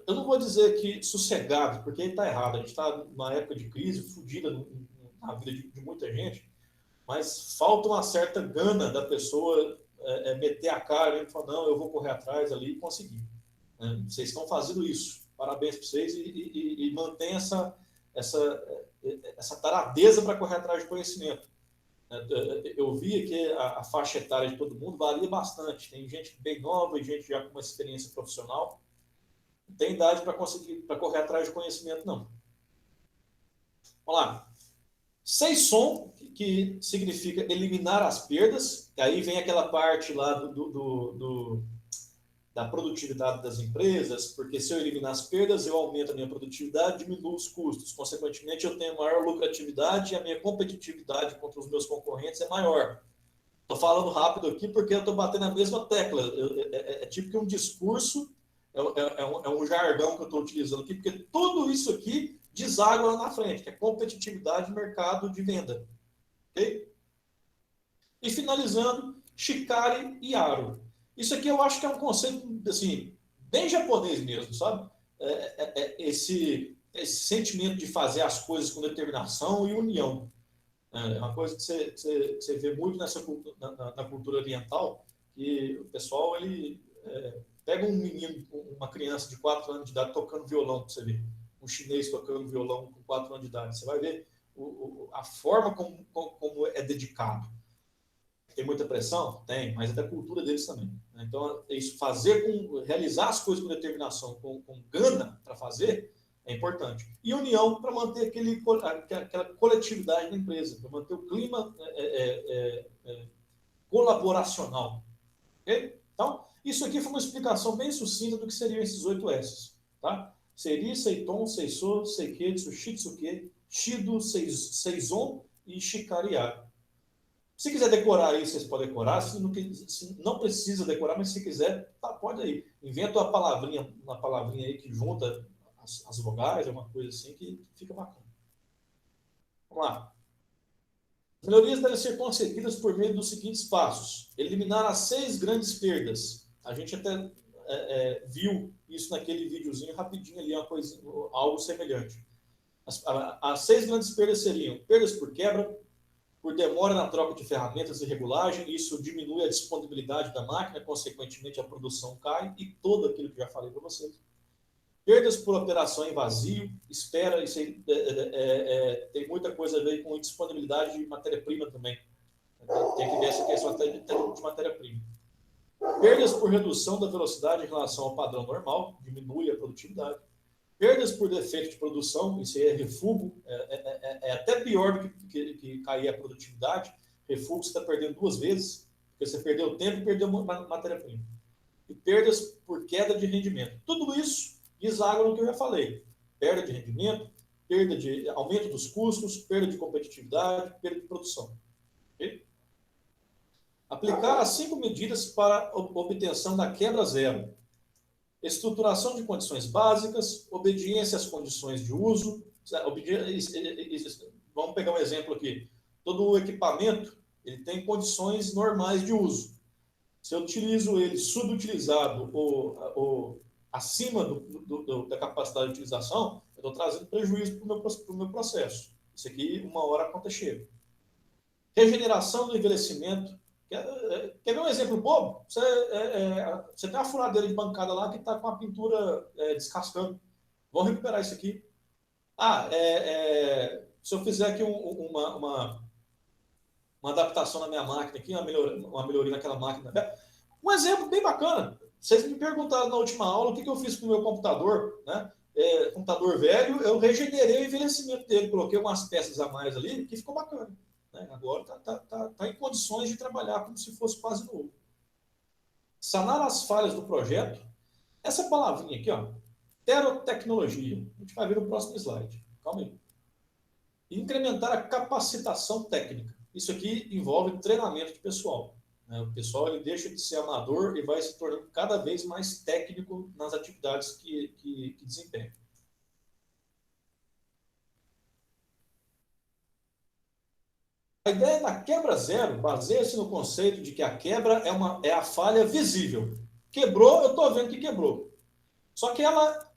Eu não vou dizer que sossegados, porque está errado. A gente está numa época de crise, fodida na vida de muita gente, mas falta uma certa gana da pessoa meter a cara e falar, não, eu vou correr atrás ali e conseguir. Vocês estão fazendo isso. Parabéns para vocês e mantém essa taradeza para correr atrás de conhecimento. Eu vi que a faixa etária de todo mundo varia bastante. Tem gente bem nova e gente já com uma experiência profissional. Não tem idade para correr atrás de conhecimento, não. Vamos lá. Seisson, que significa eliminar as perdas. E aí vem aquela parte lá da produtividade das empresas, porque se eu eliminar as perdas, eu aumento a minha produtividade, diminuo os custos. Consequentemente, eu tenho maior lucratividade e a minha competitividade contra os meus concorrentes é maior. Estou falando rápido aqui porque eu estou batendo a mesma tecla. É tipo que um discurso, é um jargão que eu estou utilizando aqui, porque tudo isso aqui deságua lá na frente, que é competitividade, mercado de venda. Ok? E finalizando, Shikari e Aro. Isso aqui eu acho que é um conceito assim, bem japonês mesmo, sabe? Esse sentimento de fazer as coisas com determinação e união. É uma coisa que você vê muito na cultura oriental, que o pessoal ele pega um menino, uma criança de 4 anos de idade tocando violão, para você ver. Um chinês tocando violão com 4 anos de idade. Você vai ver a forma como é dedicado. Tem muita pressão? Tem, mas é da cultura deles também. Então, isso realizar as coisas com determinação, com gana para fazer, é importante. E união para manter aquela coletividade da empresa, para manter o clima colaboracional. Okay? Então, isso aqui foi uma explicação bem sucinta do que seriam esses 8 S's. Tá? Seri, Seiton, Seisô, Seiketsu, Shitsuke, Shido, Seizon e Shikariya. Se quiser decorar isso, vocês podem decorar. Se não precisa decorar, mas se quiser, tá, pode aí. Inventa uma palavrinha aí que junta as vogais, uma coisa assim que fica bacana. Vamos lá. As melhorias devem ser conseguidas por meio dos seguintes passos. Eliminar as 6 grandes perdas. A gente até viu isso naquele videozinho rapidinho ali, algo semelhante. As 6 grandes perdas seriam perdas por quebra, por demora na troca de ferramentas e regulagem, isso diminui a disponibilidade da máquina, consequentemente a produção cai e tudo aquilo que já falei para vocês. Perdas por operação em vazio, espera, isso aí, tem muita coisa a ver com disponibilidade de matéria-prima também. Tem que ver essa questão até de matéria-prima. Perdas por redução da velocidade em relação ao padrão normal, diminui a produtividade. Perdas por defeito de produção, isso aí é refúgio, é até pior do que cair a produtividade. Refúgio você está perdendo 2 vezes, porque você perdeu tempo e perdeu matéria-prima. E perdas por queda de rendimento. Tudo isso deságua no que eu já falei. Perda de rendimento, perda de aumento dos custos, perda de competitividade, perda de produção. Okay? Aplicar as 5 medidas para obtenção da quebra zero. Estruturação de condições básicas, obediência às condições de uso. Vamos pegar um exemplo aqui. Todo o equipamento ele tem condições normais de uso. Se eu utilizo ele subutilizado ou acima da capacidade de utilização, eu estou trazendo prejuízo para o meu processo. Isso aqui, uma hora a conta chega. Regeneração do envelhecimento. Quer ver um exemplo bobo? Você tem uma furadeira de bancada lá que está com a pintura descascando. Vamos recuperar isso aqui. Se eu fizer aqui uma adaptação na minha máquina, aqui, uma melhoria naquela máquina. Um exemplo bem bacana. Vocês me perguntaram na última aula o que eu fiz com o meu computador, né? Computador velho, eu regenerei o envelhecimento dele, coloquei umas peças a mais ali, que ficou bacana. Agora está em condições de trabalhar como se fosse quase novo. Sanar as falhas do projeto. Essa palavrinha aqui, ó, terotecnologia. A gente vai ver no próximo slide. Calma aí. E incrementar a capacitação técnica. Isso aqui envolve treinamento de pessoal, né? O pessoal ele deixa de ser amador e vai se tornando cada vez mais técnico nas atividades que desempenha. A ideia da quebra zero baseia-se no conceito de que a quebra é a falha visível. Quebrou, eu estou vendo que quebrou. Só que ela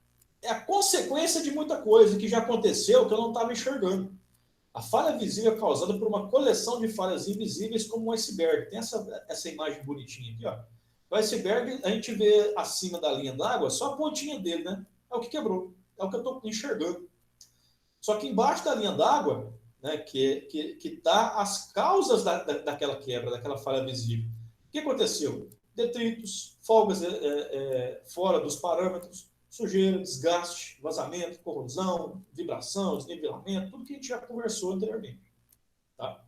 é a consequência de muita coisa que já aconteceu que eu não estava enxergando. A falha visível é causada por uma coleção de falhas invisíveis como um iceberg. Tem essa imagem bonitinha aqui, ó. O iceberg, a gente vê acima da linha d'água só a pontinha dele, né? É o que quebrou. É o que eu estou enxergando. Só que embaixo da linha d'água, né, que está as causas daquela quebra, daquela falha visível. O que aconteceu? Detritos, folgas fora dos parâmetros, sujeira, desgaste, vazamento, corrosão, vibração, desnivelamento, tudo que a gente já conversou anteriormente. Tá?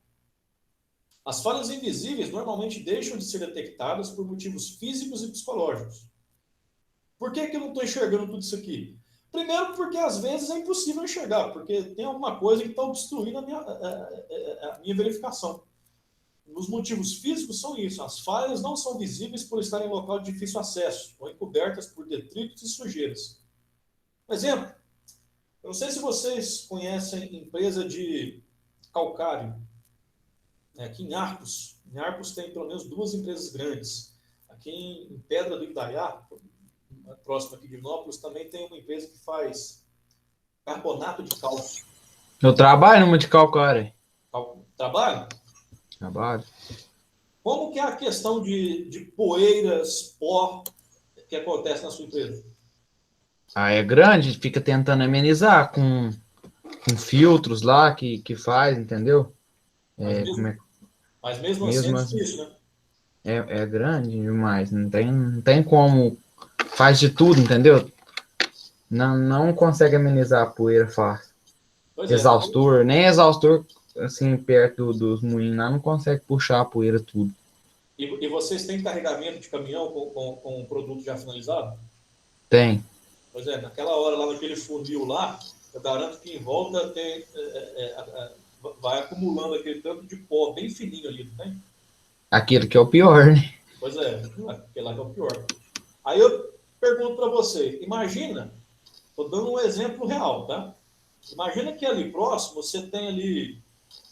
As falhas invisíveis normalmente deixam de ser detectadas por motivos físicos e psicológicos. Por que eu não estou enxergando tudo isso aqui? Primeiro, porque às vezes é impossível enxergar, porque tem alguma coisa que está obstruindo a minha verificação. Os motivos físicos são isso. As falhas não são visíveis por estarem em local de difícil acesso ou encobertas por detritos e sujeiras. Um exemplo, eu não sei se vocês conhecem empresa de calcário. Aqui em Arcos. Em Arcos tem pelo menos 2 empresas grandes. Aqui em Pedra do Indaiá, próximo aqui de Vinópolis, também tem uma empresa que faz carbonato de cálcio. Eu trabalho numa de calcário. Trabalho? Trabalho. Como que é a questão de poeiras, pó, que acontece na sua empresa? É grande, fica tentando amenizar com filtros lá que faz, entendeu? Mas mesmo assim é difícil, né? É grande demais, não tem como, faz de tudo, entendeu? Não consegue amenizar a poeira fácil. Exaustor, nem exaustor, assim, perto dos moinhos lá, não consegue puxar a poeira tudo. E vocês têm carregamento de caminhão com produto já finalizado? Tem. Pois é, naquela hora lá naquele funil lá, eu garanto que em volta vai acumulando aquele tanto de pó bem fininho ali, não tem? Aquilo que é o pior, né? Pois é, aquele lá que é o pior. Aí eu pergunto para você, imagina, estou dando um exemplo real, tá? Imagina que ali próximo você tem ali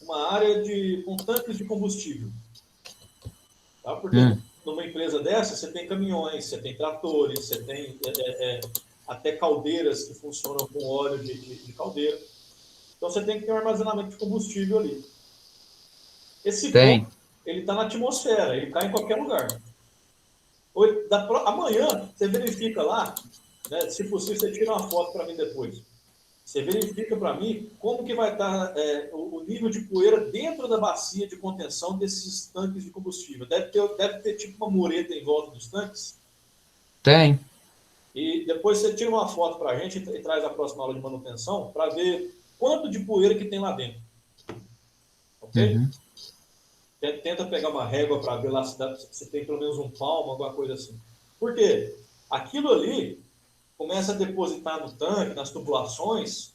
uma área com tanques de combustível. Tá? Porque numa empresa dessa você tem caminhões, você tem tratores, você tem até caldeiras que funcionam com óleo de caldeira. Então você tem que ter um armazenamento de combustível ali. Esse pó, ele está na atmosfera, ele cai em qualquer lugar. Amanhã você verifica lá, né, se possível você tira uma foto para mim depois. Você verifica para mim como que vai estar o nível de poeira dentro da bacia de contenção desses tanques de combustível. Deve ter tipo uma mureta em volta dos tanques? Tem. E depois você tira uma foto para a gente e traz a próxima aula de manutenção para ver quanto de poeira que tem lá dentro. Ok? Uhum. Tenta pegar uma régua para ver lá se tem pelo menos um palmo, alguma coisa assim. Por quê? Aquilo ali começa a depositar no tanque, nas tubulações,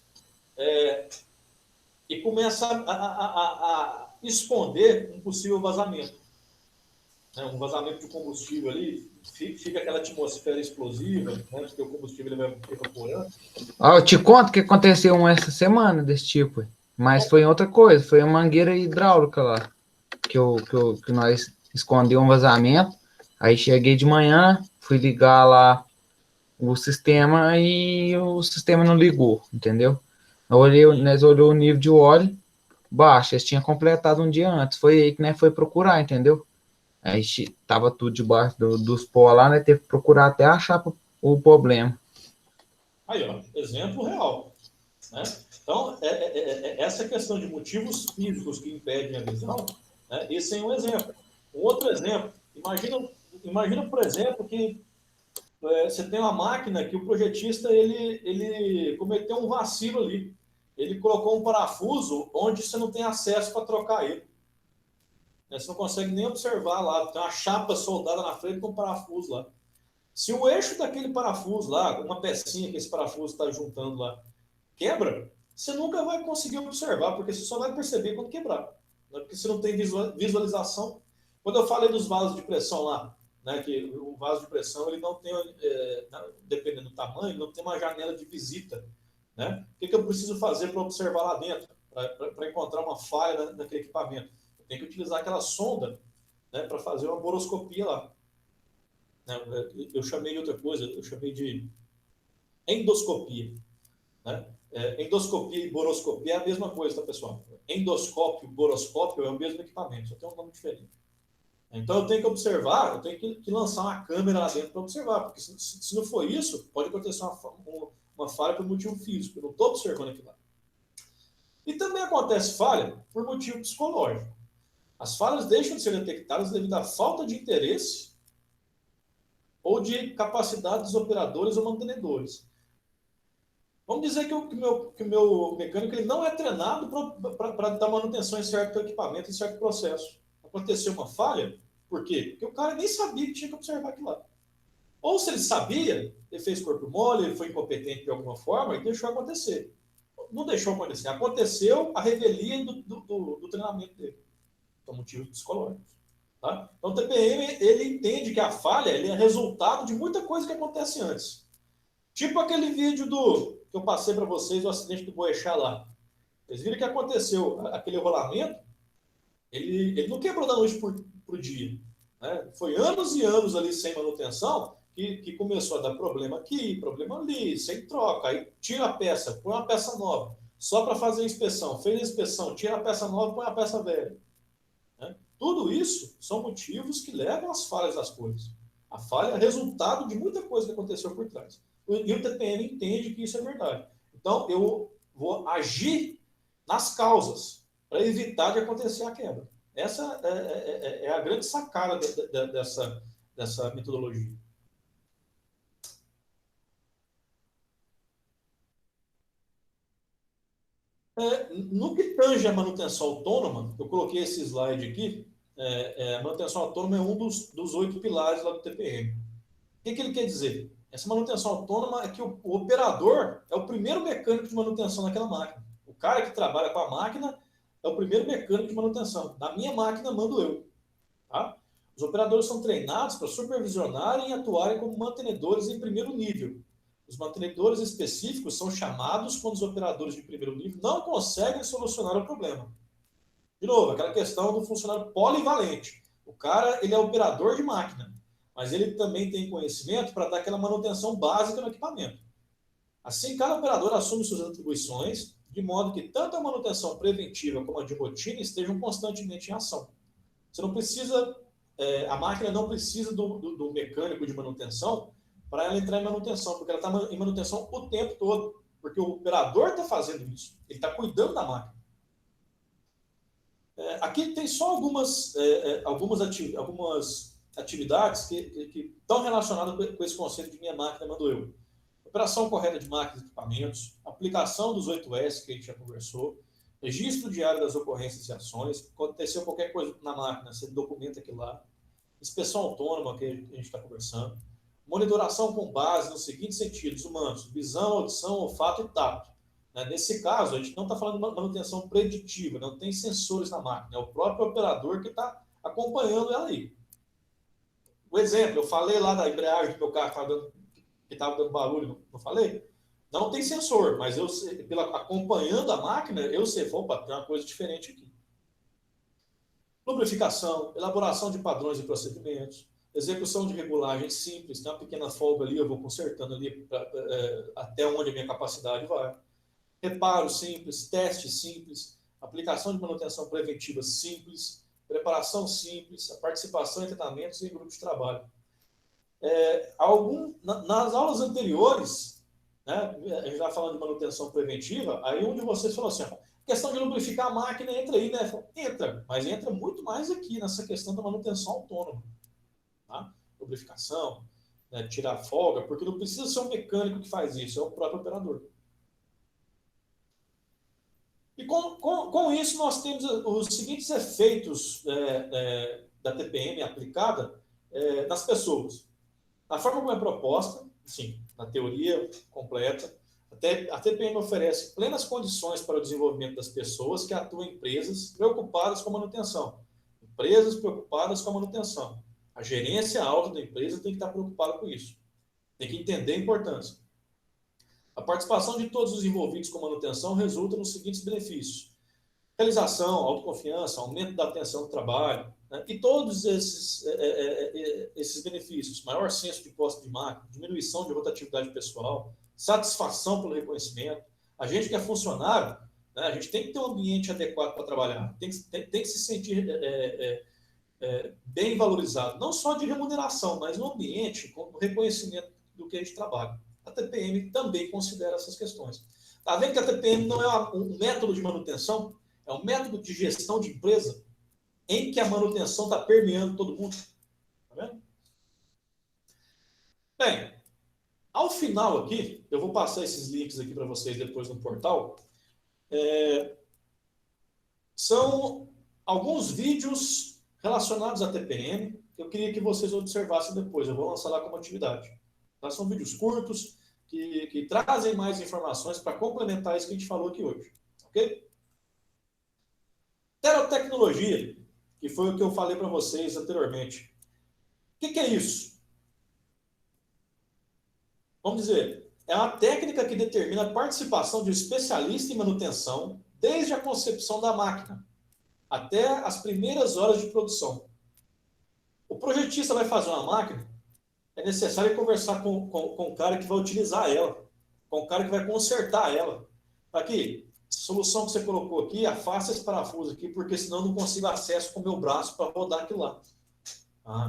e começa a esconder um possível vazamento. Um vazamento de combustível ali, fica aquela atmosfera explosiva, né, porque o combustível ele vai evaporando. Eu te conto que aconteceu essa semana desse tipo, mas foi outra coisa, foi uma mangueira hidráulica lá, que nós escondeu um vazamento, aí cheguei de manhã, fui ligar lá o sistema e o sistema não ligou, entendeu? Nós olhou o nível de óleo baixo, eles tinham completado um dia antes, foi aí que nós foi procurar, entendeu? Aí tava tudo debaixo dos pó lá, né? Teve que procurar até achar o problema. Aí, ó, exemplo real. Né? Então, essa questão de motivos físicos que impedem a visão, né? Esse é um exemplo. Um outro exemplo, imagina, por exemplo, que você tem uma máquina que o projetista ele cometeu um vacilo ali. Ele colocou um parafuso onde você não tem acesso para trocar ele. Você não consegue nem observar lá. Tem uma chapa soldada na frente com um parafuso lá. Se o eixo daquele parafuso lá, uma pecinha que esse parafuso está juntando lá, quebra, você nunca vai conseguir observar, porque você só vai perceber quando quebrar. né? Porque se não tem visualização... Quando eu falei dos vasos de pressão lá, né, que o vaso de pressão ele não tem, dependendo do tamanho, não tem uma janela de visita. Né? O que eu preciso fazer para observar lá dentro, para encontrar uma falha naquele equipamento? Eu tenho que utilizar aquela sonda, né, para fazer uma boroscopia lá. Eu chamei de outra coisa, eu chamei de endoscopia. Né? Endoscopia e boroscopia é a mesma coisa, tá, pessoal? Endoscópio, boroscópio é o mesmo equipamento, só tem um nome diferente. Então, eu tenho que observar, eu tenho que lançar uma câmera lá dentro para observar, porque se não for isso, pode acontecer uma falha por motivo físico, eu não estou observando aquilo lá. E também acontece falha por motivo psicológico. As falhas deixam de ser detectadas devido à falta de interesse ou de capacidade dos operadores ou mantenedores. Vamos dizer que o meu mecânico ele não é treinado para dar manutenção em certo equipamento, em certo processo. Aconteceu uma falha, por quê? Porque o cara nem sabia que tinha que observar aquilo lá. Ou se ele sabia, ele fez corpo mole, ele foi incompetente de alguma forma e deixou acontecer. Não deixou acontecer. Aconteceu a revelia do treinamento dele. São motivos psicológicos. Tá? Então, o TPM, ele entende que a falha ele é resultado de muita coisa que acontece antes. Tipo aquele vídeo que eu passei para vocês, o acidente do Boechat lá. Vocês viram que aconteceu aquele rolamento? Ele não quebrou da noite para o dia. Né? Foi anos e anos ali sem manutenção que começou a dar problema aqui, problema ali, sem troca. Aí tira a peça, põe uma peça nova, só para fazer a inspeção. Fez a inspeção, tira a peça nova, põe a peça velha. Né? Tudo isso são motivos que levam às falhas das coisas. A falha é resultado de muita coisa que aconteceu por trás. E o TPM entende que isso é verdade. Então, eu vou agir nas causas para evitar de acontecer a quebra. Essa é a grande sacada dessa metodologia. No que tange a manutenção autônoma, eu coloquei esse slide aqui, a manutenção autônoma é um dos 8 pilares lá do TPM. O que ele quer dizer? Essa manutenção autônoma é que o operador é o primeiro mecânico de manutenção naquela máquina. O cara que trabalha com a máquina é o primeiro mecânico de manutenção. Na minha máquina, mando eu. Tá? Os operadores são treinados para supervisionarem e atuarem como mantenedores em primeiro nível. Os mantenedores específicos são chamados quando os operadores de primeiro nível não conseguem solucionar o problema. De novo, aquela questão do funcionário polivalente. O cara, ele é operador de máquina, mas ele também tem conhecimento para dar aquela manutenção básica no equipamento. Assim, cada operador assume suas atribuições, de modo que tanto a manutenção preventiva como a de rotina estejam constantemente em ação. Você não precisa, a máquina não precisa do mecânico de manutenção para ela entrar em manutenção, porque ela está em manutenção o tempo todo, porque o operador está fazendo isso, ele está cuidando da máquina. Aqui tem só algumas atividades que estão relacionadas com esse conceito de minha máquina mando eu. Operação correta de máquinas e equipamentos, aplicação dos 8S que a gente já conversou, registro diário das ocorrências e ações, aconteceu qualquer coisa na máquina, você documenta aquilo lá, inspeção autônoma que a gente está conversando, monitoração com base nos seguintes sentidos humanos, visão, audição, olfato e tato. Nesse caso, a gente não está falando de manutenção preditiva, não tem sensores na máquina, é o próprio operador que está acompanhando ela aí. O exemplo, eu falei lá da embreagem do meu carro que estava dando barulho, não falei? Não tem sensor, mas eu sei, acompanhando a máquina, eu sei, opa, tem uma coisa diferente aqui. Lubrificação, elaboração de padrões e procedimentos, execução de regulagem simples, tem uma pequena folga ali, eu vou consertando ali até onde a minha capacidade vai. Reparo simples, teste simples, aplicação de manutenção preventiva simples, preparação simples, a participação em tratamentos e em grupos de trabalho. Nas aulas anteriores, né, a gente estava falando de manutenção preventiva, aí onde vocês falaram assim, questão de lubrificar a máquina entra aí, né? Entra, mas entra muito mais aqui nessa questão da manutenção autônoma. Tá? Lubrificação, né, tirar folga, porque não precisa ser um mecânico que faz isso, é o próprio operador. E com isso nós temos os seguintes efeitos da TPM aplicada nas pessoas. Na forma como é proposta, sim, na teoria completa, A TPM oferece plenas condições para o desenvolvimento das pessoas que atuam em empresas preocupadas com a manutenção. Empresas preocupadas com a manutenção. A gerência alta da empresa tem que estar preocupada com isso. Tem que entender a importância. A participação de todos os envolvidos com manutenção resulta nos seguintes benefícios: realização, autoconfiança, aumento da atenção do trabalho, né? E todos esses benefícios: maior senso de posse de máquina, diminuição de rotatividade pessoal, satisfação pelo reconhecimento. A gente que é funcionário, né, a gente tem que ter um ambiente adequado para trabalhar, tem que se sentir bem valorizado, não só de remuneração, mas no ambiente, com o reconhecimento do que a gente trabalha. A TPM também considera essas questões. Está vendo que a TPM não é um método de manutenção, é um método de gestão de empresa em que a manutenção está permeando todo mundo. Está vendo? Bem, ao final aqui, eu vou passar esses links aqui para vocês depois no portal. São alguns vídeos relacionados à TPM que eu queria que vocês observassem depois. Eu vou lançar lá como atividade. Tá? São vídeos curtos que trazem mais informações para complementar isso que a gente falou aqui hoje. Ok? Terotecnologia, que foi o que eu falei para vocês anteriormente. O que é isso? Vamos dizer, é uma técnica que determina a participação de um especialista em manutenção desde a concepção da máquina até as primeiras horas de produção. O projetista vai fazer uma máquina, é necessário conversar com o cara que vai utilizar ela, com o cara que vai consertar ela. Aqui, a solução que você colocou aqui, afasta esse parafuso aqui, porque senão eu não consigo acesso com o meu braço para rodar aquilo lá.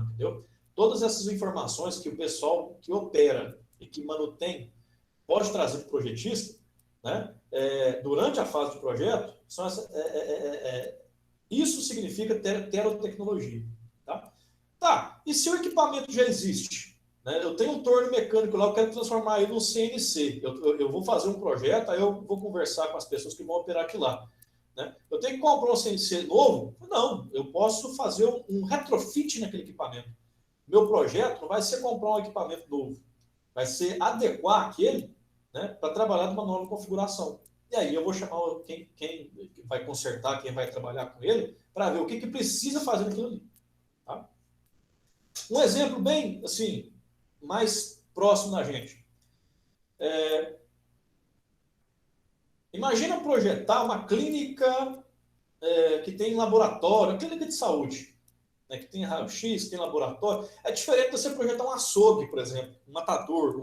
Entendeu? Todas essas informações que o pessoal que opera e que mantém pode trazer para o projetista, né? Durante a fase de projeto, isso significa terotecnologia. Tá, e se o equipamento já existe? Né? Eu tenho um torno mecânico lá, eu quero transformar ele num CNC. Eu vou fazer um projeto, aí eu vou conversar com as pessoas que vão operar aquilo lá. Né? Eu tenho que comprar um CNC novo? Não, eu posso fazer um retrofit naquele equipamento. Meu projeto não vai ser comprar um equipamento novo, vai ser adequar aquele, né, para trabalhar numa nova configuração. E aí eu vou chamar quem vai consertar, quem vai trabalhar com ele, para ver o que precisa fazer naquilo ali. Tá? Um exemplo bem, assim, mais próximo da gente. Imagina projetar uma clínica que tem laboratório, clínica de saúde, né, que tem raio-x, tem laboratório. É diferente de você projetar um açougue, por exemplo, um matador,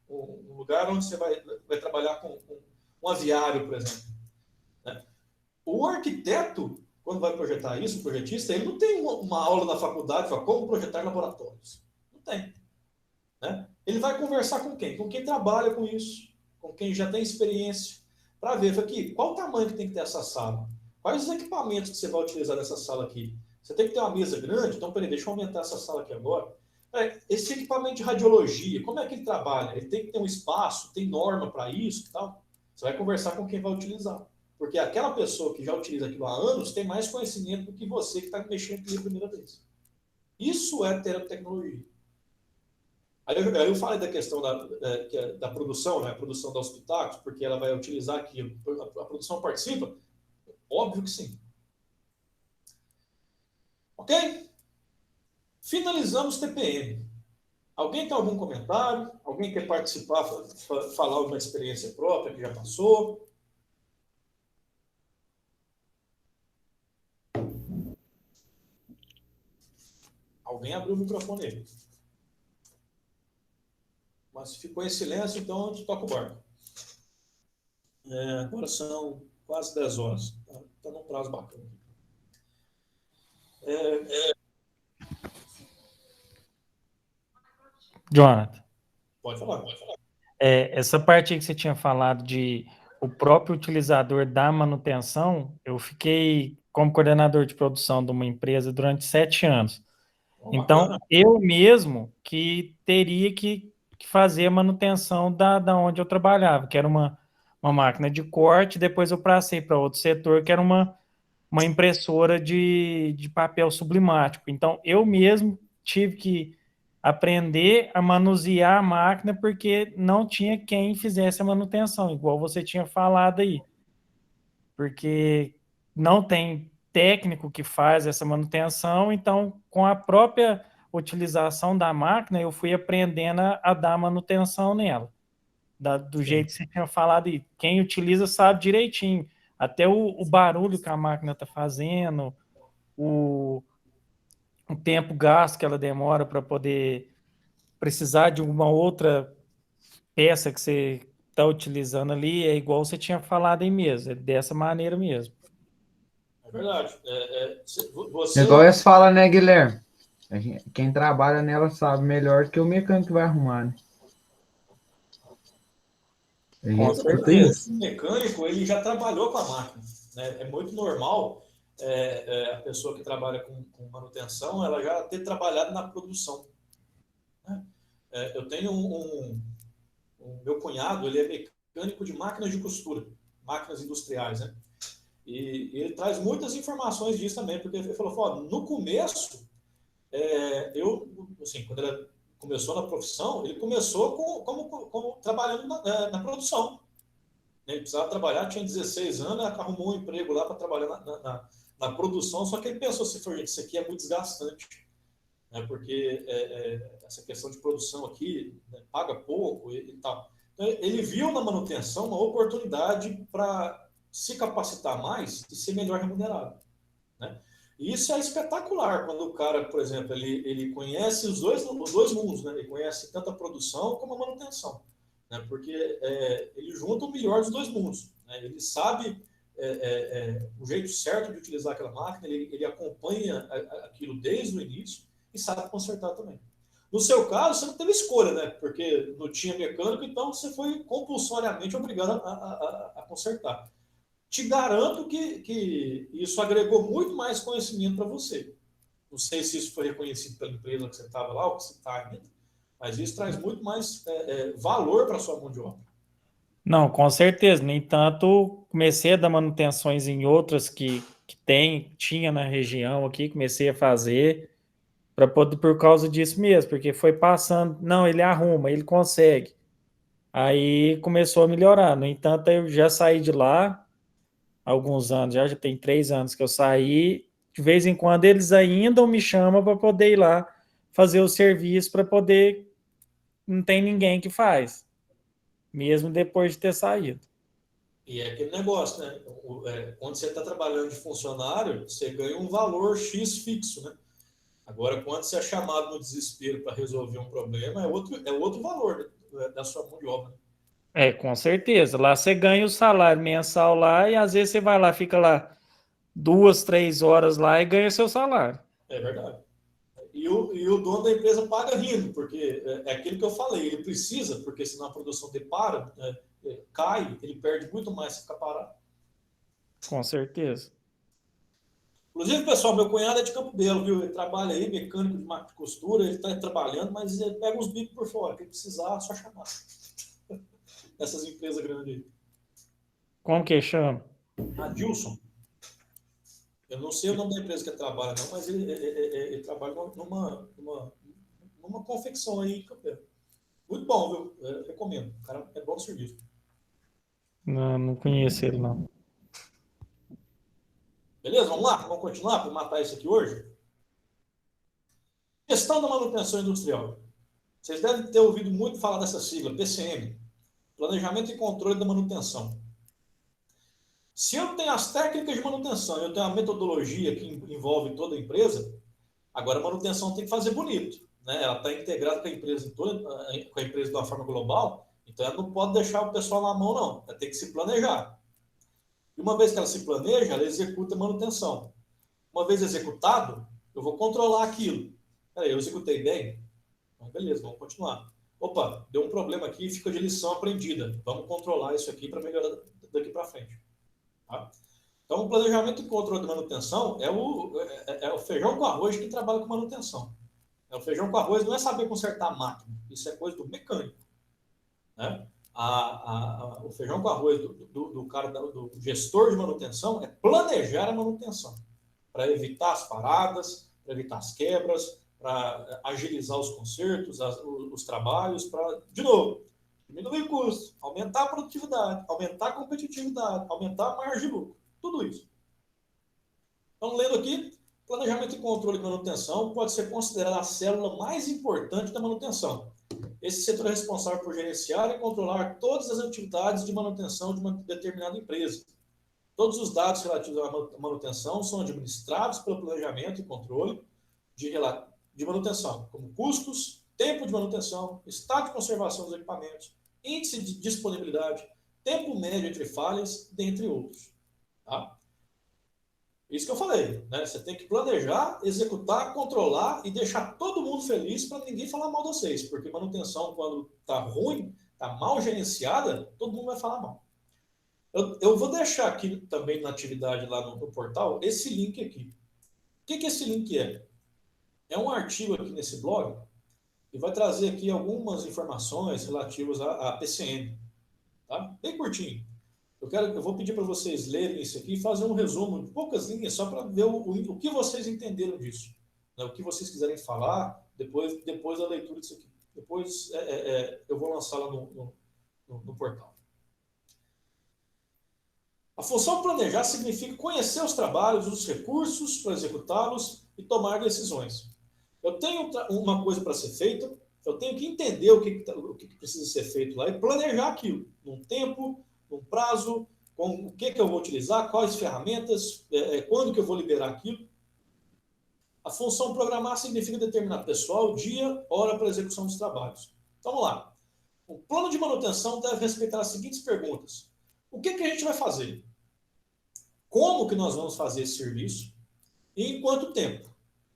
um lugar onde você vai trabalhar com um aviário, por exemplo. Né? O arquiteto, quando vai projetar isso, o projetista, ele não tem uma aula na faculdade para como projetar laboratórios. Não tem. Né? Ele vai conversar com quem? Com quem trabalha com isso, com quem já tem experiência, para ver aqui, qual o tamanho que tem que ter essa sala? Quais os equipamentos que você vai utilizar nessa sala aqui? Você tem que ter uma mesa grande? Então, peraí, deixa eu aumentar essa sala aqui agora. Esse equipamento de radiologia, como é que ele trabalha? Ele tem que ter um espaço, tem norma para isso e tal. Você vai conversar com quem vai utilizar. Porque aquela pessoa que já utiliza aquilo há anos tem mais conhecimento do que você que está mexendo pela primeira vez. Isso é terotecnologia. Aí eu falei da questão da produção, né? A produção da hospitais, porque ela vai utilizar aquilo. A produção participa? Óbvio que sim. Ok? Finalizamos TPM. Alguém tem algum comentário? Alguém quer participar, falar alguma experiência própria que já passou? Alguém abriu o microfone aí. Mas ficou em silêncio, então a gente toca o barco. Agora são quase 10 horas. Está num prazo bacana. Jonathan. Pode falar. Essa parte aí que você tinha falado de o próprio utilizador da manutenção, eu fiquei como coordenador de produção de uma empresa durante 7 anos. Então, eu mesmo que teria que fazer a manutenção da onde eu trabalhava, que era uma máquina de corte, depois eu passei para outro setor, que era uma impressora de papel sublimático. Então, eu mesmo tive que aprender a manusear a máquina, porque não tinha quem fizesse a manutenção, igual você tinha falado aí. Porque não tem técnico que faz essa manutenção, então, com a própria utilização da máquina, eu fui aprendendo a dar manutenção nela, do jeito que você tinha falado aí. Quem utiliza sabe direitinho, até o barulho que a máquina está fazendo, o tempo gasto que ela demora para poder precisar de uma outra peça que você está utilizando ali, é igual você tinha falado aí mesmo, é dessa maneira mesmo. É verdade. Você... Igual eles falam, né, Guilherme? Quem trabalha nela sabe melhor que o mecânico que vai arrumar, né? Com certeza. O mecânico, ele já trabalhou com a máquina, né? É muito normal a pessoa que trabalha com manutenção, ela já ter trabalhado na produção, né? Eu tenho o meu cunhado, ele é mecânico de máquinas de costura, máquinas industriais, né? E ele traz muitas informações disso também, porque ele falou, no começo, assim, quando ele começou na profissão, ele começou como trabalhando na produção. Ele precisava trabalhar, tinha 16 anos, arrumou um emprego lá para trabalhar na produção, só que ele pensou assim, gente, isso aqui é muito desgastante, né, porque essa questão de produção aqui, né, paga pouco e tal. Então, ele viu na manutenção uma oportunidade para se capacitar mais e ser melhor remunerado, né? E isso é espetacular quando o cara, por exemplo, ele conhece os dois mundos, né? Ele conhece tanto a produção como a manutenção, né? Porque ele junta o melhor dos dois mundos, né? Ele sabe o jeito certo de utilizar aquela máquina, ele acompanha aquilo desde o início e sabe consertar também. No seu caso, você não teve escolha, né? Porque não tinha mecânico, então você foi compulsoriamente obrigado a consertar. Te garanto que isso agregou muito mais conhecimento para você. Não sei se isso foi reconhecido pela empresa que você estava lá ou que você está ainda, mas isso traz muito mais valor para a sua mão de obra. Não, com certeza. No entanto, comecei a dar manutenções em outras que tinha na região aqui, comecei a fazer por causa disso mesmo, porque foi passando, não, ele arruma, ele consegue. Aí começou a melhorar. No entanto, eu já saí de lá há alguns anos, já tem 3 anos que eu saí. De vez em quando eles ainda me chamam para poder ir lá fazer o serviço, para poder, não tem ninguém que faz, mesmo depois de ter saído. E é aquele negócio, né? Quando você está trabalhando de funcionário, você ganha um valor X fixo, né? Agora, quando você é chamado no desespero para resolver um problema, é outro valor da sua mão de obra. Com certeza. Lá você ganha o salário mensal lá e às vezes você vai lá, fica lá 2, 3 horas lá e ganha seu salário. É verdade. E o dono da empresa paga rindo, porque é aquilo que eu falei, ele precisa, porque senão a produção dele cai, ele perde muito mais se ficar parado. Com certeza. Inclusive, pessoal, meu cunhado é de Campo Belo, viu? Ele trabalha aí, mecânico de máquina de costura, ele está trabalhando, mas ele pega uns bicos por fora, quem precisar, só chamar. Essas empresas grandes aí. Como que chama? Adilson. Eu não sei o nome da empresa que ele trabalha, não, mas ele trabalha numa confecção aí em Campo Belo. Muito bom, viu? Recomendo. O cara é bom serviço. Não conheço ele, não. Beleza? Vamos lá? Vamos continuar para matar isso aqui hoje? Questão da manutenção industrial. Vocês devem ter ouvido muito falar dessa sigla, PCM. Planejamento e Controle da Manutenção. Se eu tenho as técnicas de manutenção, eu tenho a metodologia que envolve toda a empresa, agora a manutenção tem que fazer bonito, né? Ela está integrada com a empresa com a empresa de uma forma global, então ela não pode deixar o pessoal na mão, não. Ela tem que se planejar. E uma vez que ela se planeja, ela executa a manutenção. Uma vez executado, eu vou controlar aquilo. Eu executei bem? Então, beleza, vamos continuar. Opa, deu um problema aqui, fica de lição aprendida. Vamos controlar isso aqui para melhorar daqui para frente. Tá? Então, o planejamento e controle de manutenção é o feijão com arroz que trabalha com manutenção. O feijão com arroz não é saber consertar a máquina, isso é coisa do mecânico, né? O feijão com arroz do gestor de manutenção é planejar a manutenção para evitar as paradas, para evitar as quebras, para agilizar os consertos, os trabalhos, para, de novo, diminuir o custo, aumentar a produtividade, aumentar a competitividade, aumentar a margem de lucro. Tudo isso. Então, lendo aqui, planejamento e controle de manutenção pode ser considerado a célula mais importante da manutenção. Esse setor é responsável por gerenciar e controlar todas as atividades de manutenção de uma determinada empresa. Todos os dados relativos à manutenção são administrados pelo planejamento e controle de manutenção, como custos, tempo de manutenção, estado de conservação dos equipamentos, índice de disponibilidade, tempo médio entre falhas, dentre outros. Tá? Isso que eu falei, né? Você tem que planejar, executar, controlar e deixar todo mundo feliz para ninguém falar mal de vocês, porque manutenção, quando está ruim, está mal gerenciada, todo mundo vai falar mal. Eu vou deixar aqui também na atividade lá no portal esse link aqui. O que esse link é? É um artigo aqui nesse blog e vai trazer aqui algumas informações relativas à PCM. Tá? Bem curtinho. Eu vou pedir para vocês lerem isso aqui e fazer um resumo de poucas linhas só para ver o que vocês entenderam disso. Né? O que vocês quiserem falar depois da leitura disso aqui. Depois eu vou lançar lá no portal. A função planejar significa conhecer os trabalhos, os recursos para executá-los e tomar decisões. Eu tenho uma coisa para ser feita, eu tenho que entender o que precisa ser feito lá e planejar aquilo, num tempo, num prazo, com o que eu vou utilizar, quais ferramentas, quando que eu vou liberar aquilo. A função programar significa determinar pessoal, dia, hora para a execução dos trabalhos. Então, vamos lá. O plano de manutenção deve respeitar as seguintes perguntas. O que a gente vai fazer? Como que nós vamos fazer esse serviço? E em quanto tempo?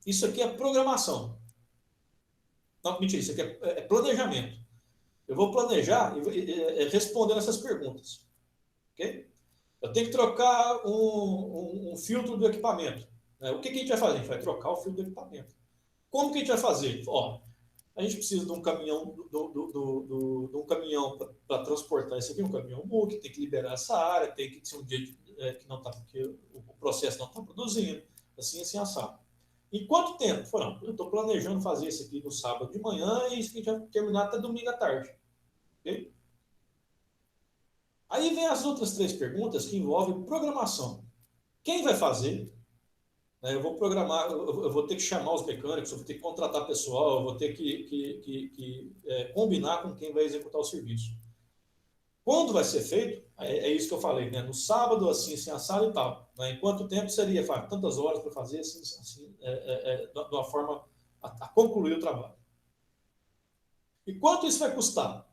Isso aqui é programação. Não, mentira, isso aqui é planejamento. Eu vou planejar respondendo essas perguntas. Okay? Eu tenho que trocar um filtro do equipamento. O que a gente vai fazer? A gente vai trocar o filtro do equipamento. Como que a gente vai fazer? A gente precisa de um caminhão, de um caminhão para transportar isso aqui, um caminhão MUC, tem que liberar essa área, tem que ser um dia que não está, porque o processo não está produzindo, assim assado. Em quanto tempo? Eu estou planejando fazer isso aqui no sábado de manhã e isso aqui já vai terminar até domingo à tarde. Okay? Aí vem as outras 3 perguntas que envolvem programação. Quem vai fazer? Eu vou programar, eu vou ter que chamar os mecânicos, eu vou ter que contratar pessoal, eu vou ter que combinar com quem vai executar o serviço. Quando vai ser feito? É isso que eu falei, né? No sábado, assim assado e tal. Né? Em quanto tempo seria? Tantas horas para fazer, de uma forma a concluir o trabalho. E quanto isso vai custar?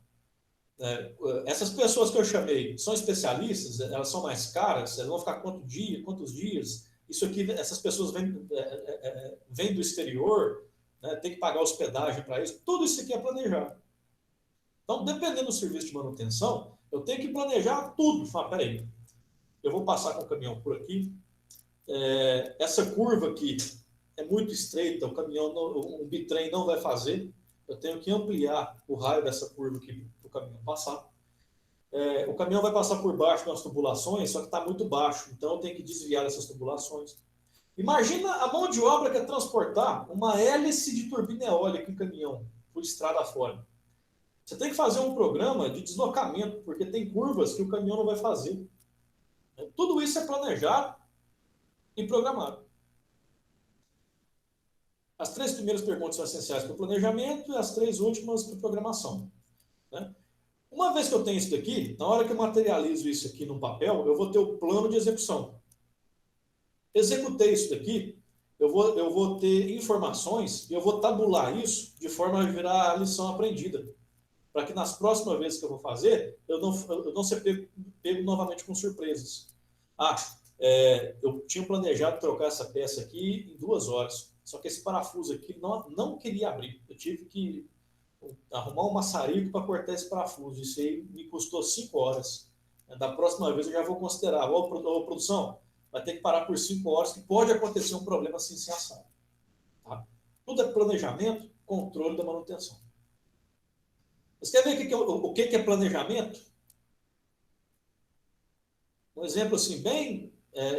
Essas pessoas que eu chamei são especialistas, elas são mais caras, elas vão ficar quantos dias? Isso aqui, essas pessoas vêm do exterior, né? Tem que pagar hospedagem para isso. Tudo isso aqui é planejado. Então, dependendo do serviço de manutenção, eu tenho que planejar tudo. Peraí, eu vou passar com o caminhão por aqui. Essa curva aqui é muito estreita, o caminhão, um bitrem não vai fazer. Eu tenho que ampliar o raio dessa curva aqui para o caminhão passar. O caminhão vai passar por baixo das tubulações, só que está muito baixo, então eu tenho que desviar essas tubulações. Imagina a mão de obra que é transportar uma hélice de turbina eólica em caminhão, por estrada fora. Você tem que fazer um programa de deslocamento, porque tem curvas que o caminhão não vai fazer. Tudo isso é planejado e programado. As 3 primeiras perguntas são essenciais para o planejamento e as 3 últimas para a programação. Né? Uma vez que eu tenho isso daqui, na hora que eu materializo isso aqui no papel, eu vou ter o plano de execução. Executei isso daqui, eu vou ter informações e eu vou tabular isso de forma a virar a lição aprendida. Para que nas próximas vezes que eu vou fazer, eu não ser pego novamente com surpresas. Eu tinha planejado trocar essa peça aqui em 2 horas, só que esse parafuso aqui não queria abrir. Eu tive que arrumar um maçarico para cortar esse parafuso. Isso aí me custou 5 horas. Da próxima vez eu já vou considerar. Produção, vai ter que parar por 5 horas, que pode acontecer um problema assim sem ação. Tá? Tudo é planejamento, controle da manutenção. Você quer ver o que é planejamento? Um exemplo assim, bem